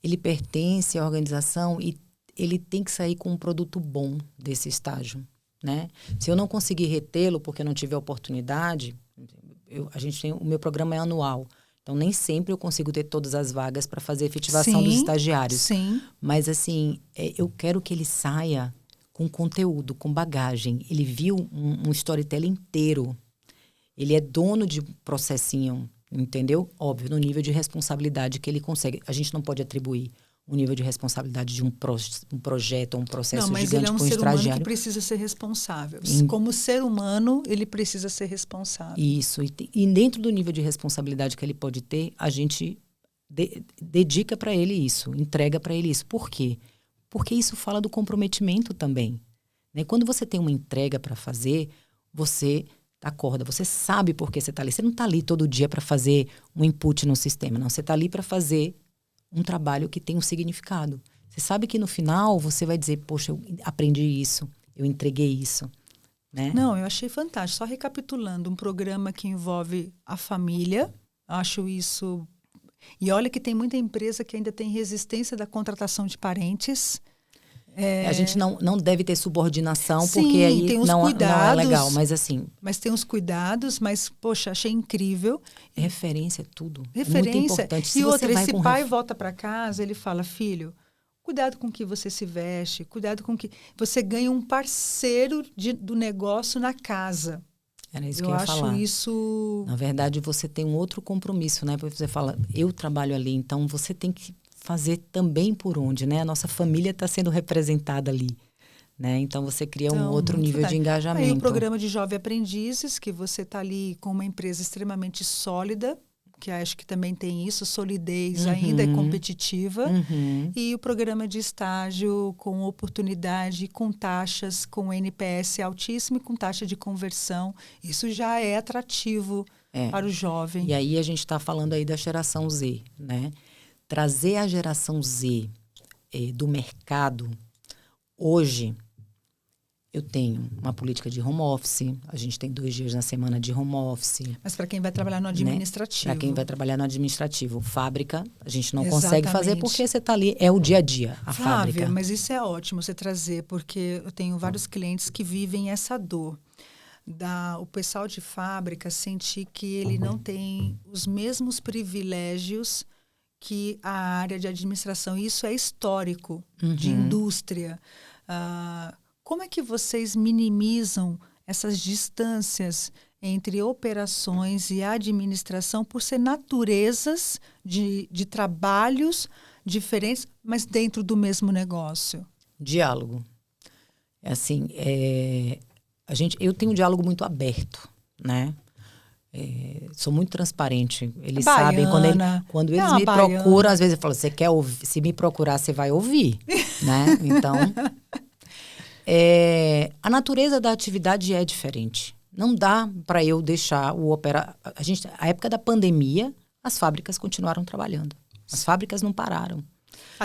Ele pertence à organização e ele tem que sair com um produto bom desse estágio, né? Se eu não conseguir retê-lo porque eu não tive a oportunidade, o meu programa é anual. Então, nem sempre eu consigo ter todas as vagas para fazer a efetivação dos estagiários. Sim. Mas, assim, eu quero que ele saia com conteúdo, com bagagem. Ele viu um storytelling inteiro. Ele é dono de um processinho, entendeu? Óbvio, no nível de responsabilidade que ele consegue. A gente não pode atribuir o nível de responsabilidade de um projeto, um processo não, mas gigante ele é um com um ser humano estagiário. que precisa ser responsável. Como ser humano, ele precisa ser responsável. Isso. E dentro do nível de responsabilidade que ele pode ter, a gente dedica para ele isso, entrega para ele isso. Por quê? Porque isso fala do comprometimento também. Né? Quando você tem uma entrega para fazer, você acorda, você sabe por que você está ali. Você não está ali todo dia para fazer um input no sistema, não. Você está ali para fazer um trabalho que tem um significado. Você sabe que no final você vai dizer, poxa, eu aprendi isso, eu entreguei isso. Né? Não, eu achei fantástico. Só recapitulando, um programa que envolve a família, acho isso... E olha que tem muita empresa que ainda tem resistência da contratação de parentes. A gente não deve ter subordinação, Sim, porque aí tem os não é cuidados, legal. Mas assim... Mas tem os cuidados, mas, poxa, achei incrível. Referência é tudo. Referência. É muito importante. Se outra, esse pai volta para casa, ele fala, filho, cuidado com o que você se veste, cuidado com que... Você ganha um parceiro do negócio na casa. Era isso que eu ia falar. Eu acho isso... Na verdade, você tem um outro compromisso, né? Porque você fala, eu trabalho ali, então você tem que fazer também por onde, né? A nossa família está sendo representada ali, né? Então, você cria um outro nível de engajamento. Aí o programa de Jovem Aprendizes, que você está ali com uma empresa extremamente sólida, que acho que também tem isso, solidez ainda é competitiva. E o programa de estágio com oportunidade, com taxas, com NPS altíssimo e com taxa de conversão. Isso já é atrativo para o jovem. E aí a gente está falando aí da geração Z, né? Trazer a geração Z do mercado. Hoje, eu tenho uma política de home office, a gente tem 2 dias na semana de home office. Mas para quem vai trabalhar no administrativo. Para quem vai trabalhar no administrativo. Fábrica, a gente não consegue fazer porque você está ali, é o dia a dia, a Flávia, fábrica. Mas isso é ótimo você trazer, porque eu tenho vários clientes que vivem essa dor. O pessoal de fábrica sentir que ele não tem os mesmos privilégios que a área de administração. Isso é histórico, de indústria. Como é que vocês minimizam essas distâncias entre operações e administração por ser naturezas de trabalhos diferentes, mas dentro do mesmo negócio? Diálogo. Assim, eu tenho um diálogo muito aberto, né? Sou muito transparente. Eles sabem, quando eles me procuram, às vezes eu falo, você quer ouvir? Se me procurar, você vai ouvir, né? Então, a natureza da atividade é diferente. Não dá para eu deixar o operar. A época da pandemia, as fábricas continuaram trabalhando. As fábricas não pararam.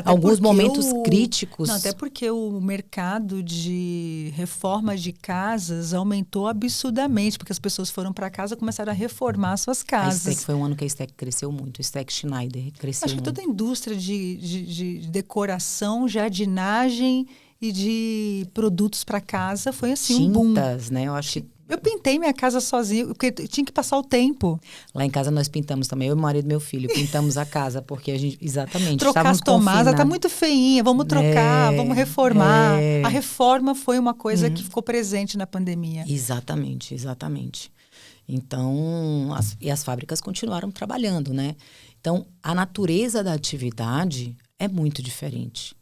Alguns momentos críticos. Não, até porque o mercado de reforma de casas aumentou absurdamente, porque as pessoas foram para casa e começaram a reformar suas casas. A Stack foi um ano que a Stack cresceu muito. A Stack Schneider cresceu muito. Acho que toda a indústria de decoração, jardinagem e de produtos para casa foi assim um boom. Tintas, né? Eu acho que eu pintei minha casa sozinha, porque tinha que passar o tempo. Lá em casa nós pintamos também, eu, meu marido e meu filho, pintamos a casa, porque a gente, exatamente, trocar as tomadas, tá muito feinha, vamos trocar, vamos reformar. A reforma foi uma coisa que ficou presente na pandemia. Exatamente. Então, as fábricas continuaram trabalhando, né? Então, a natureza da atividade é muito diferente.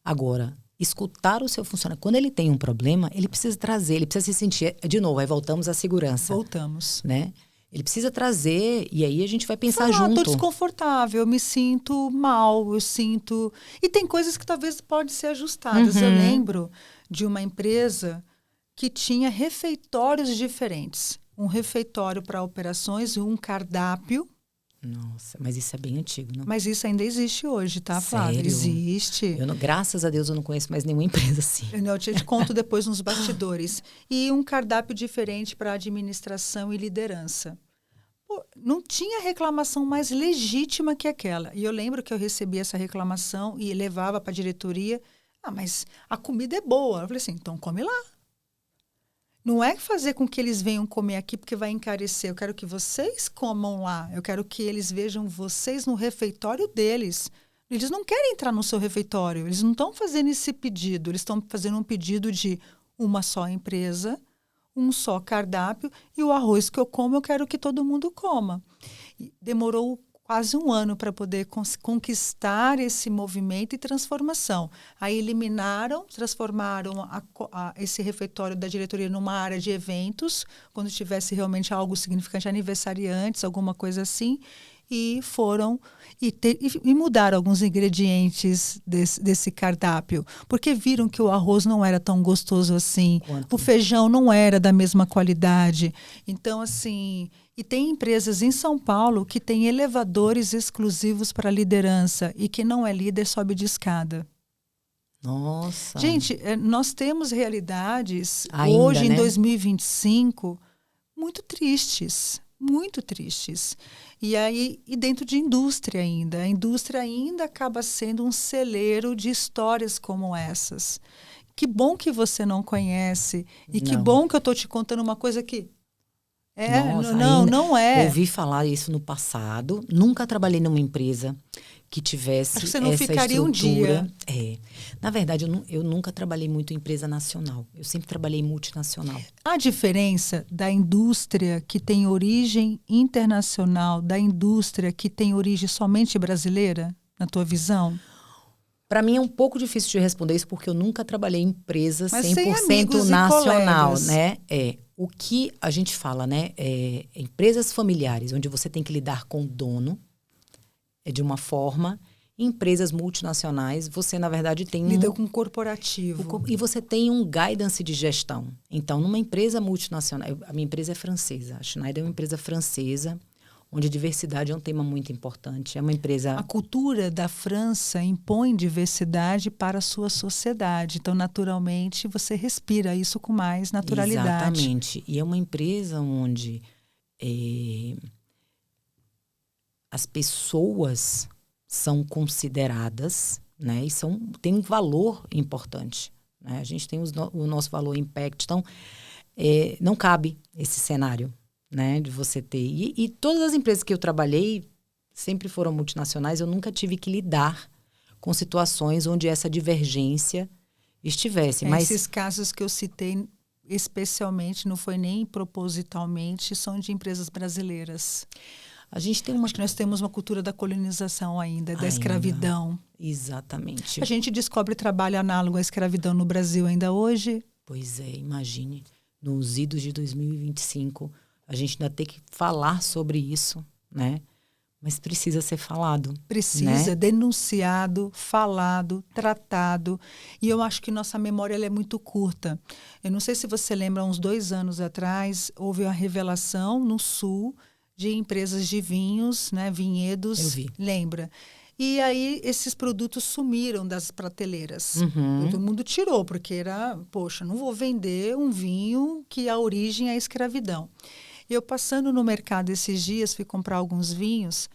Agora, escutar o seu funcionário. Quando ele tem um problema, ele precisa trazer, ele precisa se sentir... De novo, aí voltamos à segurança. Voltamos. Né? Ele precisa trazer, e aí a gente vai pensar junto. Estou desconfortável, eu me sinto mal, eu sinto... E tem coisas que talvez podem ser ajustadas. Eu lembro de uma empresa que tinha refeitórios diferentes. Um refeitório para operações e um cardápio. Nossa, mas isso é bem antigo, não? Mas isso ainda existe hoje, tá, Flávia? Sério? Existe. Graças a Deus eu não conheço mais nenhuma empresa assim. Eu te conto depois nos bastidores. E um cardápio diferente para administração e liderança. Pô, não tinha reclamação mais legítima que aquela. E eu lembro que eu recebi essa reclamação e levava para a diretoria. Mas a comida é boa. Eu falei assim, então come lá. Não é fazer com que eles venham comer aqui porque vai encarecer. Eu quero que vocês comam lá. Eu quero que eles vejam vocês no refeitório deles. Eles não querem entrar no seu refeitório. Eles não estão fazendo esse pedido. Eles estão fazendo um pedido de uma só empresa, um só cardápio e o arroz que eu como, eu quero que todo mundo coma. E demorou quase um ano para poder conquistar esse movimento e transformação. Aí eliminaram, transformaram esse refeitório da diretoria numa área de eventos, quando tivesse realmente algo significante, aniversariantes, alguma coisa assim, e foram e mudaram alguns ingredientes desse cardápio, porque viram que o arroz não era tão gostoso assim, o feijão não era da mesma qualidade. Então, assim, e tem empresas em São Paulo que têm elevadores exclusivos para liderança e que não é líder, sobe de escada. Nossa! Gente, nós temos realidades ainda, hoje, né? em 2025, muito tristes. Muito tristes. E dentro de indústria ainda. A indústria ainda acaba sendo um celeiro de histórias como essas. Que bom que você não conhece. E que bom que eu estou te contando uma coisa que... Nossa, não é. Ouvi falar isso no passado. Nunca trabalhei numa empresa que tivesse Acho que você não essa ficaria estrutura. um dia. Na verdade, eu nunca trabalhei muito em empresa nacional. Eu sempre trabalhei multinacional. A diferença da indústria que tem origem internacional da indústria que tem origem somente brasileira, na tua visão? Para mim é um pouco difícil de responder isso, porque eu nunca trabalhei em empresa 100% nacional, né? O que a gente fala, né? Empresas familiares, onde você tem que lidar com o dono, de uma forma. Em empresas multinacionais, você, na verdade, tem lida com corporativo. E você tem um guidance de gestão. Então, numa empresa multinacional... A minha empresa é francesa. A Schneider é uma empresa francesa, onde a diversidade é um tema muito importante. É uma empresa... A cultura da França impõe diversidade para a sua sociedade. Então, naturalmente, você respira isso com mais naturalidade. Exatamente. E é uma empresa onde as pessoas são consideradas, né? E tem um valor importante, né? A gente tem o nosso valor impact. Então, não cabe esse cenário, né? De você ter... E todas as empresas que eu trabalhei sempre foram multinacionais. Eu nunca tive que lidar com situações onde essa divergência estivesse. Mas esses casos que eu citei, especialmente, não foi nem propositalmente, são de empresas brasileiras. A gente tem Acho que nós temos uma cultura da colonização ainda, da escravidão. Exatamente. A gente descobre trabalho análogo à escravidão no Brasil ainda hoje? Pois é, imagine. Nos idos de 2025, a gente ainda tem que falar sobre isso, né? Mas precisa ser falado. Precisa, né? Denunciado, falado, tratado. E eu acho que nossa memória ela é muito curta. Eu não sei se você lembra, uns 2 anos atrás, houve uma revelação no Sul de empresas de vinhos, né, vinhedos, Eu vi. lembra? E aí esses produtos sumiram das prateleiras. Uhum. Todo mundo tirou, porque era, poxa, não vou vender um vinho que a origem é a escravidão. Eu passando no mercado esses dias, fui comprar alguns vinhos,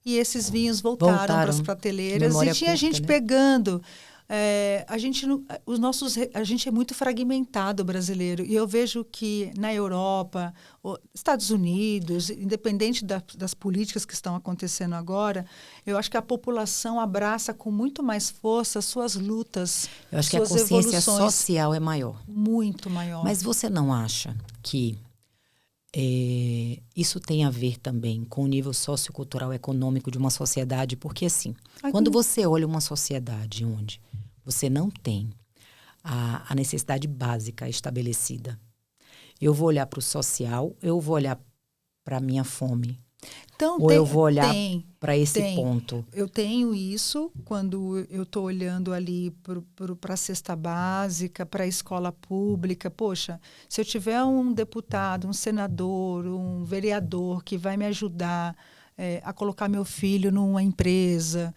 e esses vinhos voltaram para as prateleiras e tinha gente pegando. A gente é muito fragmentado, brasileiro, e eu vejo que na Europa, Estados Unidos, independente das políticas que estão acontecendo agora, eu acho que a população abraça com muito mais força as suas lutas. Eu acho que a consciência social é maior. Muito maior. Mas você não acha que isso tem a ver também com o nível sociocultural econômico de uma sociedade? Porque assim, quando você olha uma sociedade onde você não tem a necessidade básica estabelecida, eu vou olhar para o social, eu vou olhar para a minha fome, então, ou eu vou olhar para esse ponto? Eu tenho isso quando eu estou olhando ali para a cesta básica, para a escola pública. Poxa, se eu tiver um deputado, um senador, um vereador que vai me ajudar a colocar meu filho numa empresa,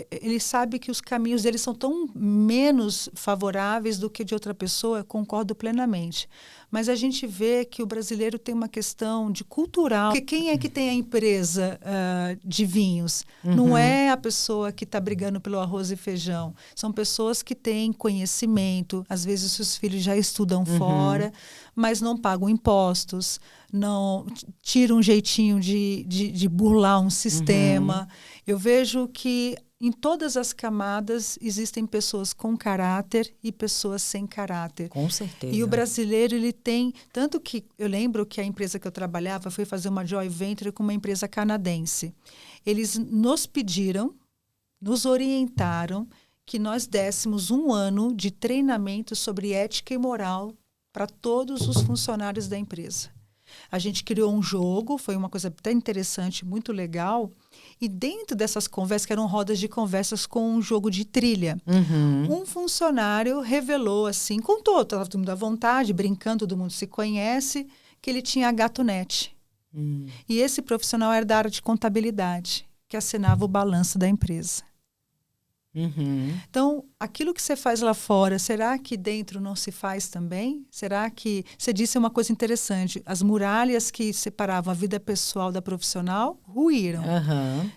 ele sabe que os caminhos deles são tão menos favoráveis do que de outra pessoa, eu concordo plenamente. Mas a gente vê que o brasileiro tem uma questão de cultural. Porque quem é que tem a empresa de vinhos? Uhum. Não é a pessoa que está brigando pelo arroz e feijão. São pessoas que têm conhecimento. Às vezes, seus filhos já estudam fora, mas não pagam impostos, não tiram um jeitinho de burlar um sistema. Eu vejo que em todas as camadas existem pessoas com caráter e pessoas sem caráter. Com certeza. E o brasileiro, ele tem... Tanto que eu lembro que a empresa que eu trabalhava foi fazer uma joint venture com uma empresa canadense. Eles nos pediram, nos orientaram que nós dessemos 1 ano de treinamento sobre ética e moral para todos os funcionários da empresa. A gente criou um jogo, foi uma coisa até interessante, muito legal. E dentro dessas conversas, que eram rodas de conversas com um jogo de trilha, um funcionário revelou assim, contou, estava todo mundo à vontade, brincando, todo mundo se conhece, que ele tinha GatoNet. E esse profissional era da área de contabilidade, que assinava o balanço da empresa. Então, aquilo que você faz lá fora, será que dentro não se faz também? Será que... Você disse uma coisa interessante. As muralhas que separavam a vida pessoal da profissional ruíram.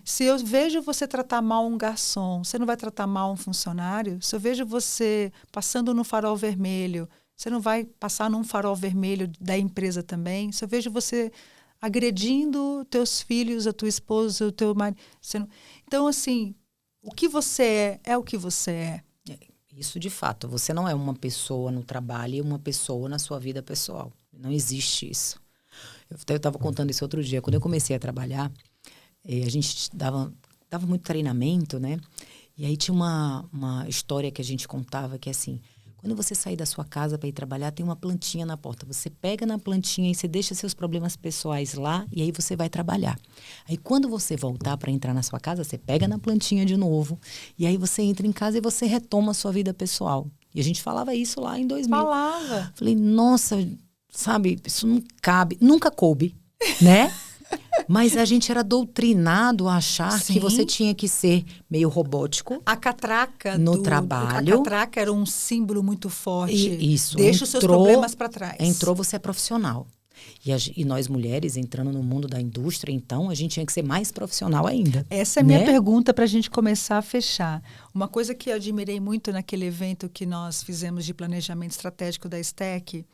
Se eu vejo você tratar mal um garçom, você não vai tratar mal um funcionário? Se eu vejo você passando no farol vermelho, você não vai passar num farol vermelho da empresa também? Se eu vejo você agredindo teus filhos, a tua esposa, o teu marido... Não... Então, assim... O que você é o que você é. Isso de fato. Você não é uma pessoa no trabalho e uma pessoa na sua vida pessoal. Não existe isso. Eu estava contando isso outro dia. Quando eu comecei a trabalhar, a gente dava muito treinamento, né? E aí tinha uma história que a gente contava que é assim... Quando você sair da sua casa para ir trabalhar, tem uma plantinha na porta. Você pega na plantinha e você deixa seus problemas pessoais lá e aí você vai trabalhar. Aí quando você voltar para entrar na sua casa, você pega na plantinha de novo e aí você entra em casa e você retoma a sua vida pessoal. E a gente falava isso lá em 2000. Falava. Falei, nossa, sabe, isso não cabe. Nunca coube, né? Mas a gente era doutrinado a achar que você tinha que ser meio robótico. A catraca no trabalho. A catraca era um símbolo muito forte. Isso. Deixa os seus problemas para trás. Entrou, você é profissional. E nós mulheres, entrando no mundo da indústria, então, a gente tinha que ser mais profissional ainda. Essa é a minha pergunta para a gente começar a fechar. Uma coisa que eu admirei muito naquele evento que nós fizemos de planejamento estratégico da STEC,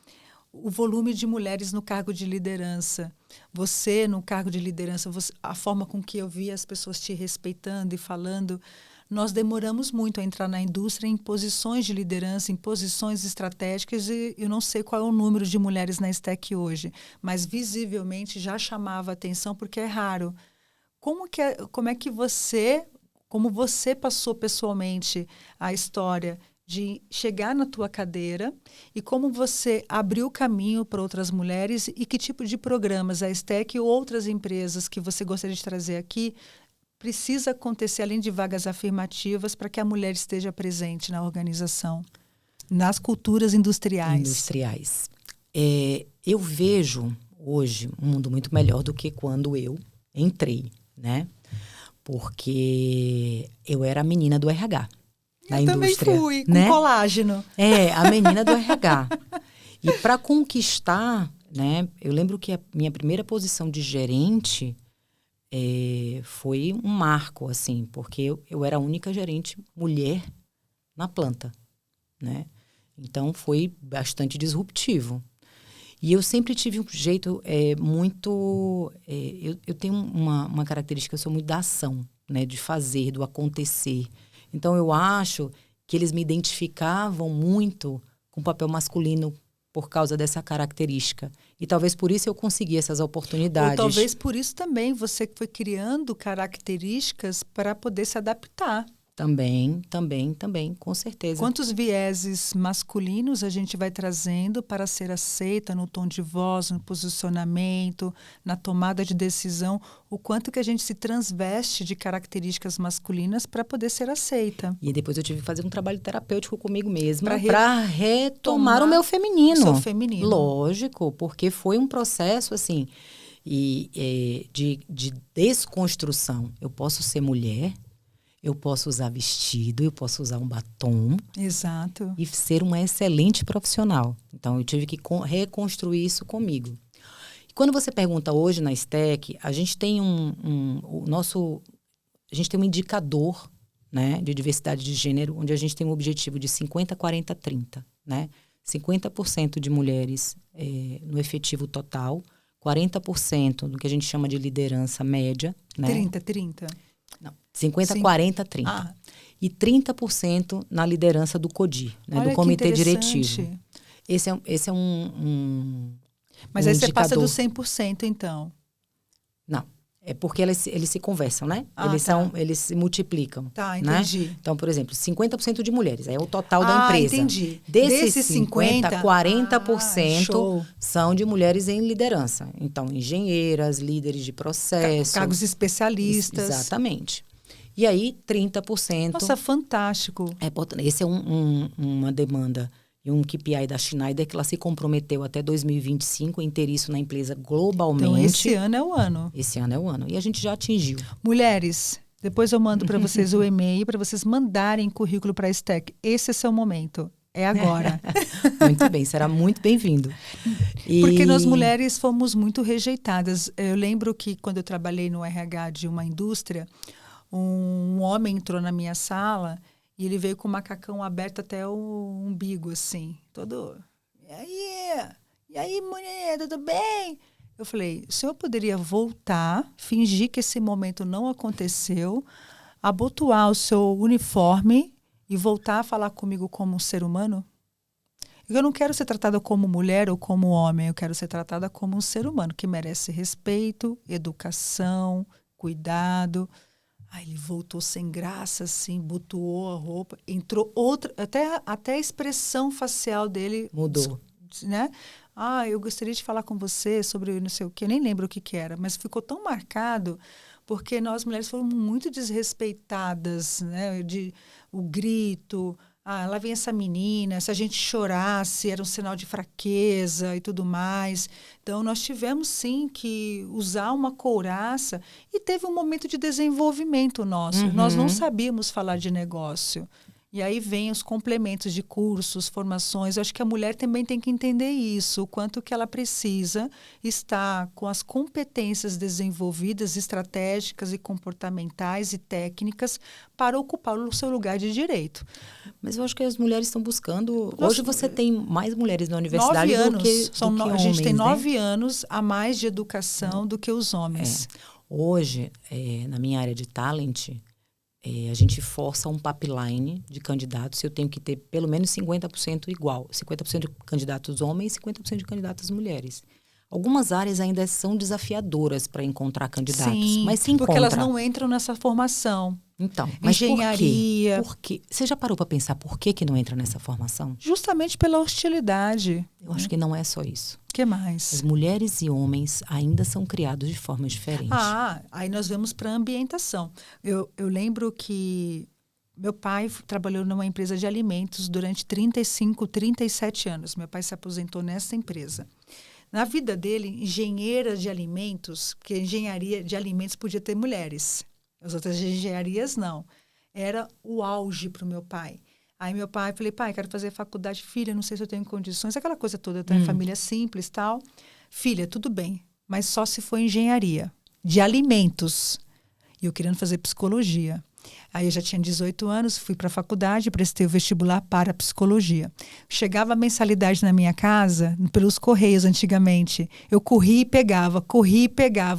o volume de mulheres no cargo de liderança. Você, no cargo de liderança, a forma com que eu vi as pessoas te respeitando e falando. Nós demoramos muito a entrar na indústria em posições de liderança, em posições estratégicas, e eu não sei qual é o número de mulheres na STEC hoje, mas visivelmente já chamava atenção porque é raro. Como é que como você passou pessoalmente a história de chegar na tua cadeira e como você abriu caminho para outras mulheres e que tipo de programas a STEC ou outras empresas que você gostaria de trazer aqui precisa acontecer, além de vagas afirmativas, para que a mulher esteja presente na organização, nas culturas industriais. Eu vejo hoje um mundo muito melhor do que quando eu entrei, né? Porque eu era a menina do RH. Eu também fui, com colágeno. A menina do RH. E para conquistar, né? Eu lembro que a minha primeira posição de gerente foi um marco, assim, porque eu era a única gerente mulher na planta, né? Então, foi bastante disruptivo. E eu sempre tive um jeito muito... eu tenho uma característica, eu sou muito da ação, né? De fazer, do acontecer. Então, eu acho que eles me identificavam muito com o papel masculino por causa dessa característica. E talvez por isso eu consegui essas oportunidades. Ou talvez por isso também você foi criando características para poder se adaptar. Também, com certeza. Quantos vieses masculinos a gente vai trazendo para ser aceita no tom de voz, no posicionamento, na tomada de decisão, o quanto que a gente se transveste de características masculinas para poder ser aceita. E depois eu tive que fazer um trabalho terapêutico comigo mesma para retomar o meu feminino. O seu feminino. Lógico, porque foi um processo assim de desconstrução. Eu posso ser mulher, eu posso usar vestido, eu posso usar um batom. Exato. E ser uma excelente profissional. Então, eu tive que reconstruir isso comigo. E quando você pergunta hoje na STEC, a gente tem a gente tem um indicador, né, de diversidade de gênero, onde a gente tem um objetivo de 50, 40, 30. Né? 50% de mulheres no efetivo total, 40% no que a gente chama de liderança média. Né? 30. Não. 50, 40, 30. Ah. E 30% na liderança do CODI, né, Olha do comitê que diretivo. Esse é um Mas um aí você indicador. passa do 100%, então. Não, é porque eles se conversam, né? Ah, Eles se multiplicam. Tá, né? entendi. Então, por exemplo, 50% de mulheres, aí é o total da empresa. Entendi. Desses 50, 40% show. são de mulheres em liderança. Então, engenheiras, líderes de processo. Cargos especialistas. Exatamente. E aí, 30%. Nossa, fantástico. Esse é uma demanda e um KPI da Schneider que ela se comprometeu até 2025 em ter isso na empresa globalmente. Então, esse ano é o ano. Esse ano é o ano. E a gente já atingiu. Mulheres, depois eu mando para vocês o e-mail para vocês mandarem currículo para a STEC. Esse é seu momento. É agora. Muito bem, será muito bem-vindo. Porque nós mulheres fomos muito rejeitadas. Eu lembro que quando eu trabalhei no RH de uma indústria, um homem entrou na minha sala e ele veio com o macacão aberto até o umbigo, assim. Todo... E aí, mulher, tudo bem? Eu falei, o senhor poderia voltar, fingir que esse momento não aconteceu, abotoar o seu uniforme e voltar a falar comigo como um ser humano? Eu não quero ser tratada como mulher ou como homem, eu quero ser tratada como um ser humano que merece respeito, educação, cuidado. Aí ele voltou sem graça, assim, botou a roupa, entrou outra, até a expressão facial dele mudou, né? Eu gostaria de falar com você sobre não sei o que, eu nem lembro o que era, mas ficou tão marcado porque nós mulheres fomos muito desrespeitadas, né? O grito, lá vem essa menina, se a gente chorasse era um sinal de fraqueza e tudo mais. Então, nós tivemos, sim, que usar uma couraça e teve um momento de desenvolvimento nosso. Uhum. Nós não sabíamos falar de negócio. E aí vem os complementos de cursos, formações. Eu acho que a mulher também tem que entender isso, o quanto que ela precisa estar com as competências desenvolvidas, estratégicas e comportamentais e técnicas para ocupar o seu lugar de direito. Mas eu acho que as mulheres estão buscando... Hoje você tem mais mulheres na universidade 9 anos. do que homens, a gente tem 9 né? anos a mais de educação do que os homens. Hoje, na minha área de talent... a gente força um pipeline de candidatos. Eu tenho que ter pelo menos 50% igual. 50% de candidatos homens e 50% de candidatas mulheres. Algumas áreas ainda são desafiadoras para encontrar candidatos. Sim, mas se encontra. Porque elas não entram nessa formação. Então, mas engenharia. Por quê? Você já parou para pensar por que não entra nessa formação? Justamente pela hostilidade. Eu acho que não é só isso. O que mais? As mulheres e homens ainda são criados de forma diferente. Aí nós vamos para a ambientação. Eu lembro que meu pai trabalhou numa empresa de alimentos durante 35, 37 anos. Meu pai se aposentou nessa empresa. Na vida dele, engenheira de alimentos, porque engenharia de alimentos podia ter mulheres. As outras engenharias, não. Era o auge para o meu pai. Aí meu pai, falei, pai, quero fazer faculdade. Filha, não sei se eu tenho condições. Aquela coisa toda, eu tenho família simples e tal. Filha, tudo bem, mas só se for engenharia de alimentos. E eu querendo fazer psicologia. Aí eu já tinha 18 anos, fui para a faculdade, prestei o vestibular para psicologia. Chegava a mensalidade na minha casa, pelos correios antigamente. Eu corria e pegava.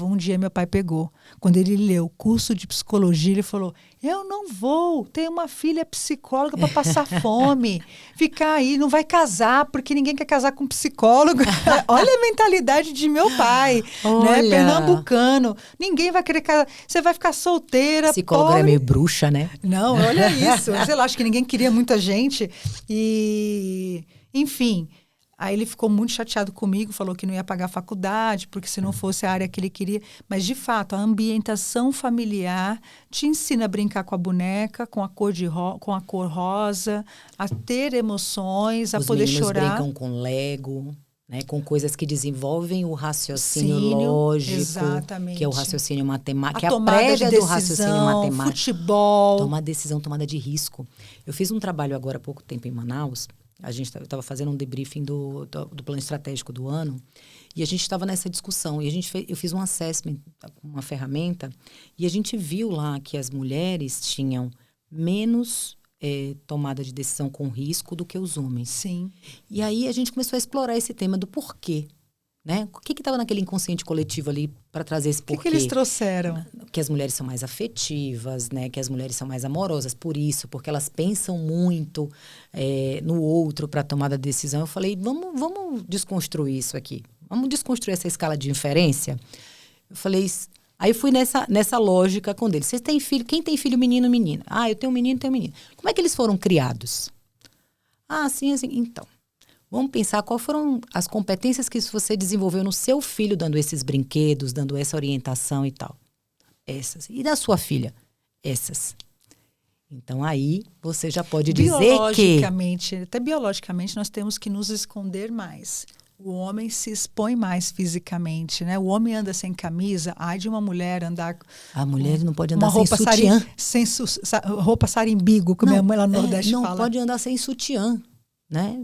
Um dia meu pai pegou. Quando ele leu o curso de psicologia, ele falou, eu não vou, tenho uma filha psicóloga para passar fome. Ficar aí, não vai casar, porque ninguém quer casar com psicólogo. Olha a mentalidade de meu pai, né? Pernambucano. Ninguém vai querer casar, você vai ficar solteira, psicóloga pobre. É meio bruxa, né? Não, olha isso. Sei lá, acho que ninguém queria muita gente. E, enfim, aí ele ficou muito chateado comigo, falou que não ia pagar a faculdade, porque se não fosse a área que ele queria. Mas, de fato, a ambientação familiar te ensina a brincar com a boneca, com a cor rosa, a ter emoções, a poder chorar. Os meninos brincam com Lego, né, com coisas que desenvolvem o raciocínio lógico, exatamente. Que é o raciocínio matemático, que é a tomada prévia de decisão, do raciocínio matemático. Futebol. Tomar decisão, tomada de risco. Eu fiz um trabalho agora há pouco tempo em Manaus. Eu estava fazendo um debriefing do plano estratégico do ano e a gente estava nessa discussão. E eu fiz um assessment, uma ferramenta, e a gente viu lá que as mulheres tinham menos tomada de decisão com risco do que os homens. Sim. E aí a gente começou a explorar esse tema do porquê. Né? O que estava naquele inconsciente coletivo ali para trazer esse porquê? O que eles trouxeram? Que as mulheres são mais afetivas, né? Que as mulheres são mais amorosas, por isso, porque elas pensam muito no outro para tomar a decisão. Eu falei, vamos desconstruir isso aqui. Vamos desconstruir essa escala de inferência. Eu falei, aí eu fui nessa lógica com eles. Vocês têm filho? Quem tem filho, menino, menina? Ah, eu tenho um menino, tenho um menino. Como é que eles foram criados? Ah, assim. Então, vamos pensar quais foram as competências que você desenvolveu no seu filho, dando esses brinquedos, dando essa orientação e tal. Essas. E da sua filha? Essas. Então, aí, você já pode dizer que... Até biologicamente, nós temos que nos esconder mais. O homem se expõe mais fisicamente, né? O homem anda sem camisa. Ai de uma mulher andar... A mulher não pode andar sem sutiã. Roupa sarimbigo, como minha mãe lá no Nordeste fala. Não pode andar sem sutiã. Né?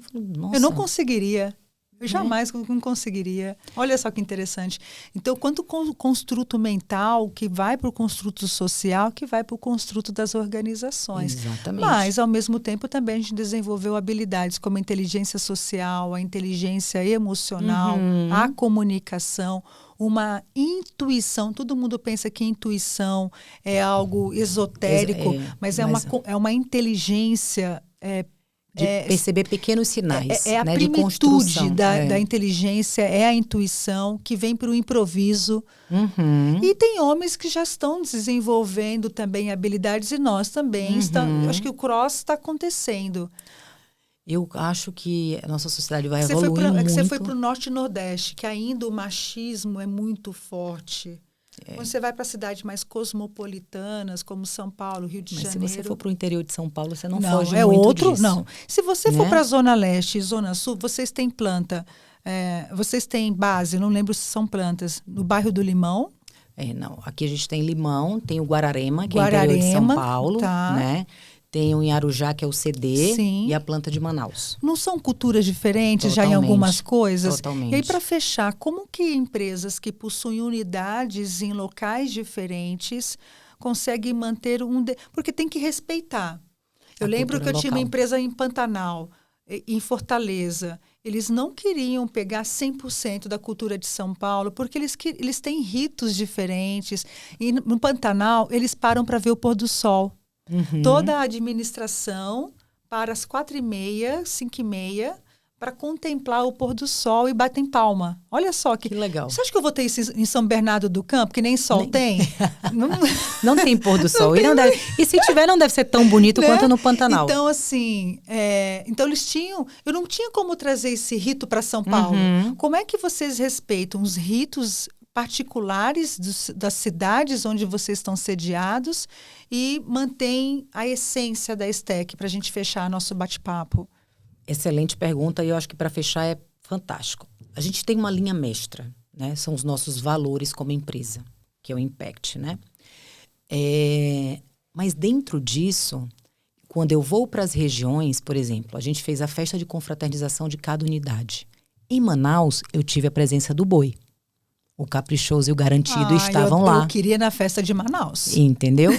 Eu não conseguiria. Eu jamais não conseguiria. Olha só que interessante. Então, quanto construto mental que vai para o construto social, que vai para o construto das organizações. Exatamente. Mas, ao mesmo tempo, também a gente desenvolveu habilidades como a inteligência social, a inteligência emocional, a comunicação, uma intuição. Todo mundo pensa que intuição é algo esotérico, mas é uma inteligência de perceber pequenos sinais, a né, plenitude de construção. Da inteligência, é a intuição que vem para o improviso. E tem homens que já estão desenvolvendo também habilidades e nós também. Eu acho que o cross está acontecendo. Eu acho que a nossa sociedade vai evoluir muito. Você foi para o Norte e Nordeste, que ainda o machismo é muito forte. Quando você vai para cidades mais cosmopolitanas, como São Paulo, Rio de Janeiro... Mas se você for para o interior de São Paulo, você não foge muito disso. Não. Se você for para a Zona Leste e Zona Sul, vocês têm planta. Vocês têm base, não lembro se são plantas, no bairro do Limão. Não. Aqui a gente tem Limão, tem o Guararema, que é o interior de São Paulo. Tá. Né? Tem o Inharujá, que é o CD, Sim. E a planta de Manaus. Não são culturas diferentes Totalmente, já em algumas coisas? Totalmente. E aí, para fechar, como que empresas que possuem unidades em locais diferentes conseguem manter Porque tem que respeitar. Eu lembro que eu tinha uma empresa em Pantanal, em Fortaleza. Eles não queriam pegar 100% da cultura de São Paulo, porque eles têm ritos diferentes. E no Pantanal, eles param para ver o pôr do sol. Toda a administração para as 4h30, 5h30, para contemplar o pôr do sol e batem palma. Olha só que legal. Você acha que eu vou ter isso em São Bernardo do Campo, que nem sol tem? Não tem pôr do sol. E se tiver, não deve ser tão bonito, né? Quanto no Pantanal. Então, assim, então eles tinham... Eu não tinha como trazer esse rito para São Paulo. Como é que vocês respeitam os ritos particulares das cidades onde vocês estão sediados e mantém a essência da STEC para a gente fechar nosso bate-papo? Excelente pergunta, e eu acho que para fechar é fantástico. A gente tem uma linha mestra, né? São os nossos valores como empresa, que é o Impact, né? Mas dentro disso, quando eu vou para as regiões, por exemplo, a gente fez a festa de confraternização de cada unidade. Em Manaus, eu tive a presença do Boi. O Caprichoso e o Garantido estavam lá. Eu queria ir na festa de Manaus. Entendeu?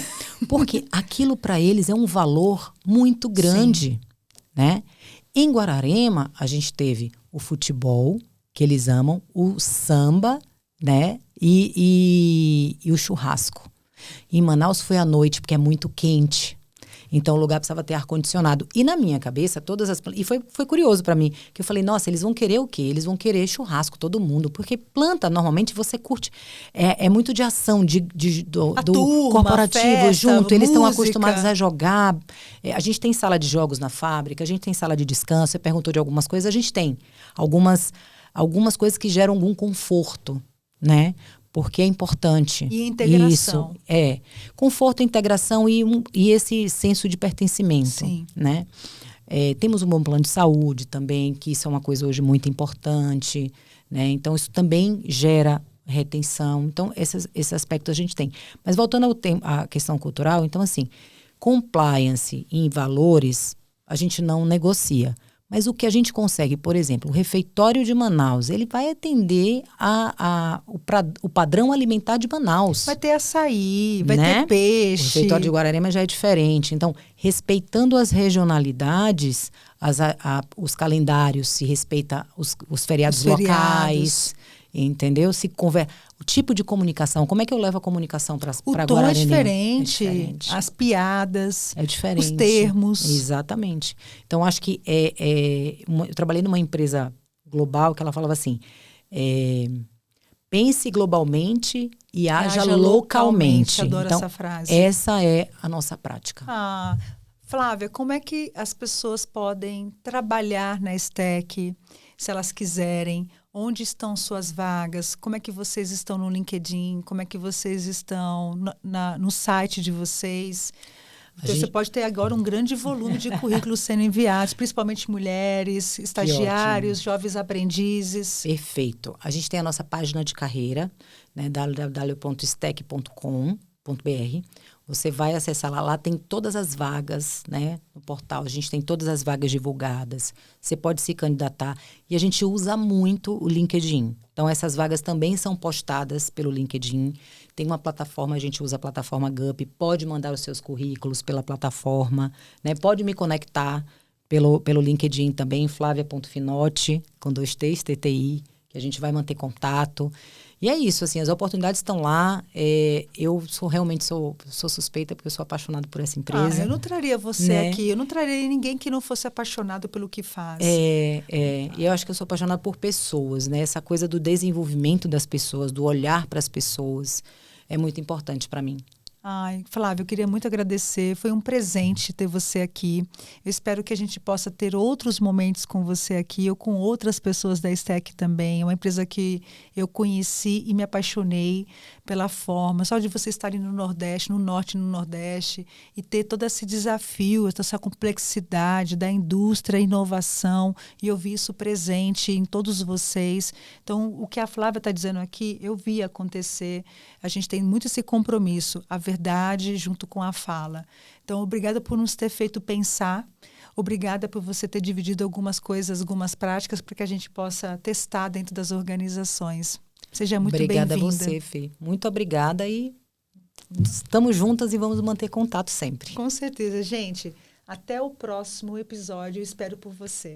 Porque aquilo para eles é um valor muito grande, né? Em Guararema, a gente teve o futebol, que eles amam, o samba, né? E o churrasco. Em Manaus foi à noite, porque é muito quente. Então, o lugar precisava ter ar-condicionado. E na minha cabeça, todas as... E foi curioso para mim, que eu falei, nossa, eles vão querer o quê? Eles vão querer churrasco, todo mundo. Porque planta, normalmente, você curte. É muito de ação do turma, corporativo, festa, junto. Eles estão música. acostumados a jogar. A gente tem sala de jogos na fábrica, a gente tem sala de descanso. Você perguntou de algumas coisas, a gente tem. Algumas coisas que geram algum conforto, né? Porque é importante. E integração. Isso, conforto, integração e esse senso de pertencimento. Sim. Né? Temos um bom plano de saúde também, que isso é uma coisa hoje muito importante. Né? Então, isso também gera retenção. Então, esse aspecto a gente tem. Mas voltando à questão cultural, então, assim, compliance em valores, a gente não negocia. Mas o que a gente consegue, por exemplo, o refeitório de Manaus, ele vai atender o padrão alimentar de Manaus. Vai ter açaí, vai né? ter peixe. O refeitório de Guararema já é diferente. Então, respeitando as regionalidades, os calendários, se respeita os feriados locais, entendeu? O tipo de comunicação, como é que eu levo a comunicação para Guararema? O tom é diferente, as piadas, é diferente, os termos. Exatamente. Então, acho que eu trabalhei numa empresa global que ela falava assim, pense globalmente e haja localmente. Adoro então, essa frase. Essa é a nossa prática. Flávia, como é que as pessoas podem trabalhar na STEC, se elas quiserem? Onde estão suas vagas? Como é que vocês estão no LinkedIn? Como é que vocês estão no site de vocês? Então, você pode ter agora um grande volume de currículos sendo enviados, principalmente mulheres, estagiários, jovens aprendizes. Perfeito. A gente tem a nossa página de carreira, né, www.stec.com.br. Você vai acessar lá tem todas as vagas, né, no portal. A gente tem todas as vagas divulgadas. Você pode se candidatar. E a gente usa muito o LinkedIn. Então, essas vagas também são postadas pelo LinkedIn. Tem uma plataforma, a gente usa a plataforma GUP. Pode mandar os seus currículos pela plataforma, né? Pode me conectar pelo LinkedIn também, Flávia.finotti, com 2 T's, TTI, que a gente vai manter contato. E é isso, assim, as oportunidades estão lá. Eu realmente sou suspeita, porque eu sou apaixonada por essa empresa. Eu não traria você aqui, eu não traria ninguém que não fosse apaixonado pelo que faz. E eu acho que eu sou apaixonada por pessoas, né? Essa coisa do desenvolvimento das pessoas, do olhar para as pessoas, é muito importante para mim. Flávia, eu queria muito agradecer. Foi um presente ter você aqui. Eu espero que a gente possa ter outros momentos com você aqui ou com outras pessoas da STEC também. É uma empresa que eu conheci e me apaixonei pela forma. Só de você estarem no Nordeste, no Norte e no Nordeste, e ter todo esse desafio, essa complexidade da indústria, inovação, e eu vi isso presente em todos vocês. Então, o que a Flávia está dizendo aqui, eu vi acontecer. A gente tem muito esse compromisso, a verdade junto com a fala. Então, obrigada por nos ter feito pensar. Obrigada por você ter dividido algumas coisas, algumas práticas, para que a gente possa testar dentro das organizações. Seja muito bem-vinda. Obrigada a você, Fê. Muito obrigada e estamos juntas e vamos manter contato sempre. Com certeza, gente. Até o próximo episódio. Eu espero por você.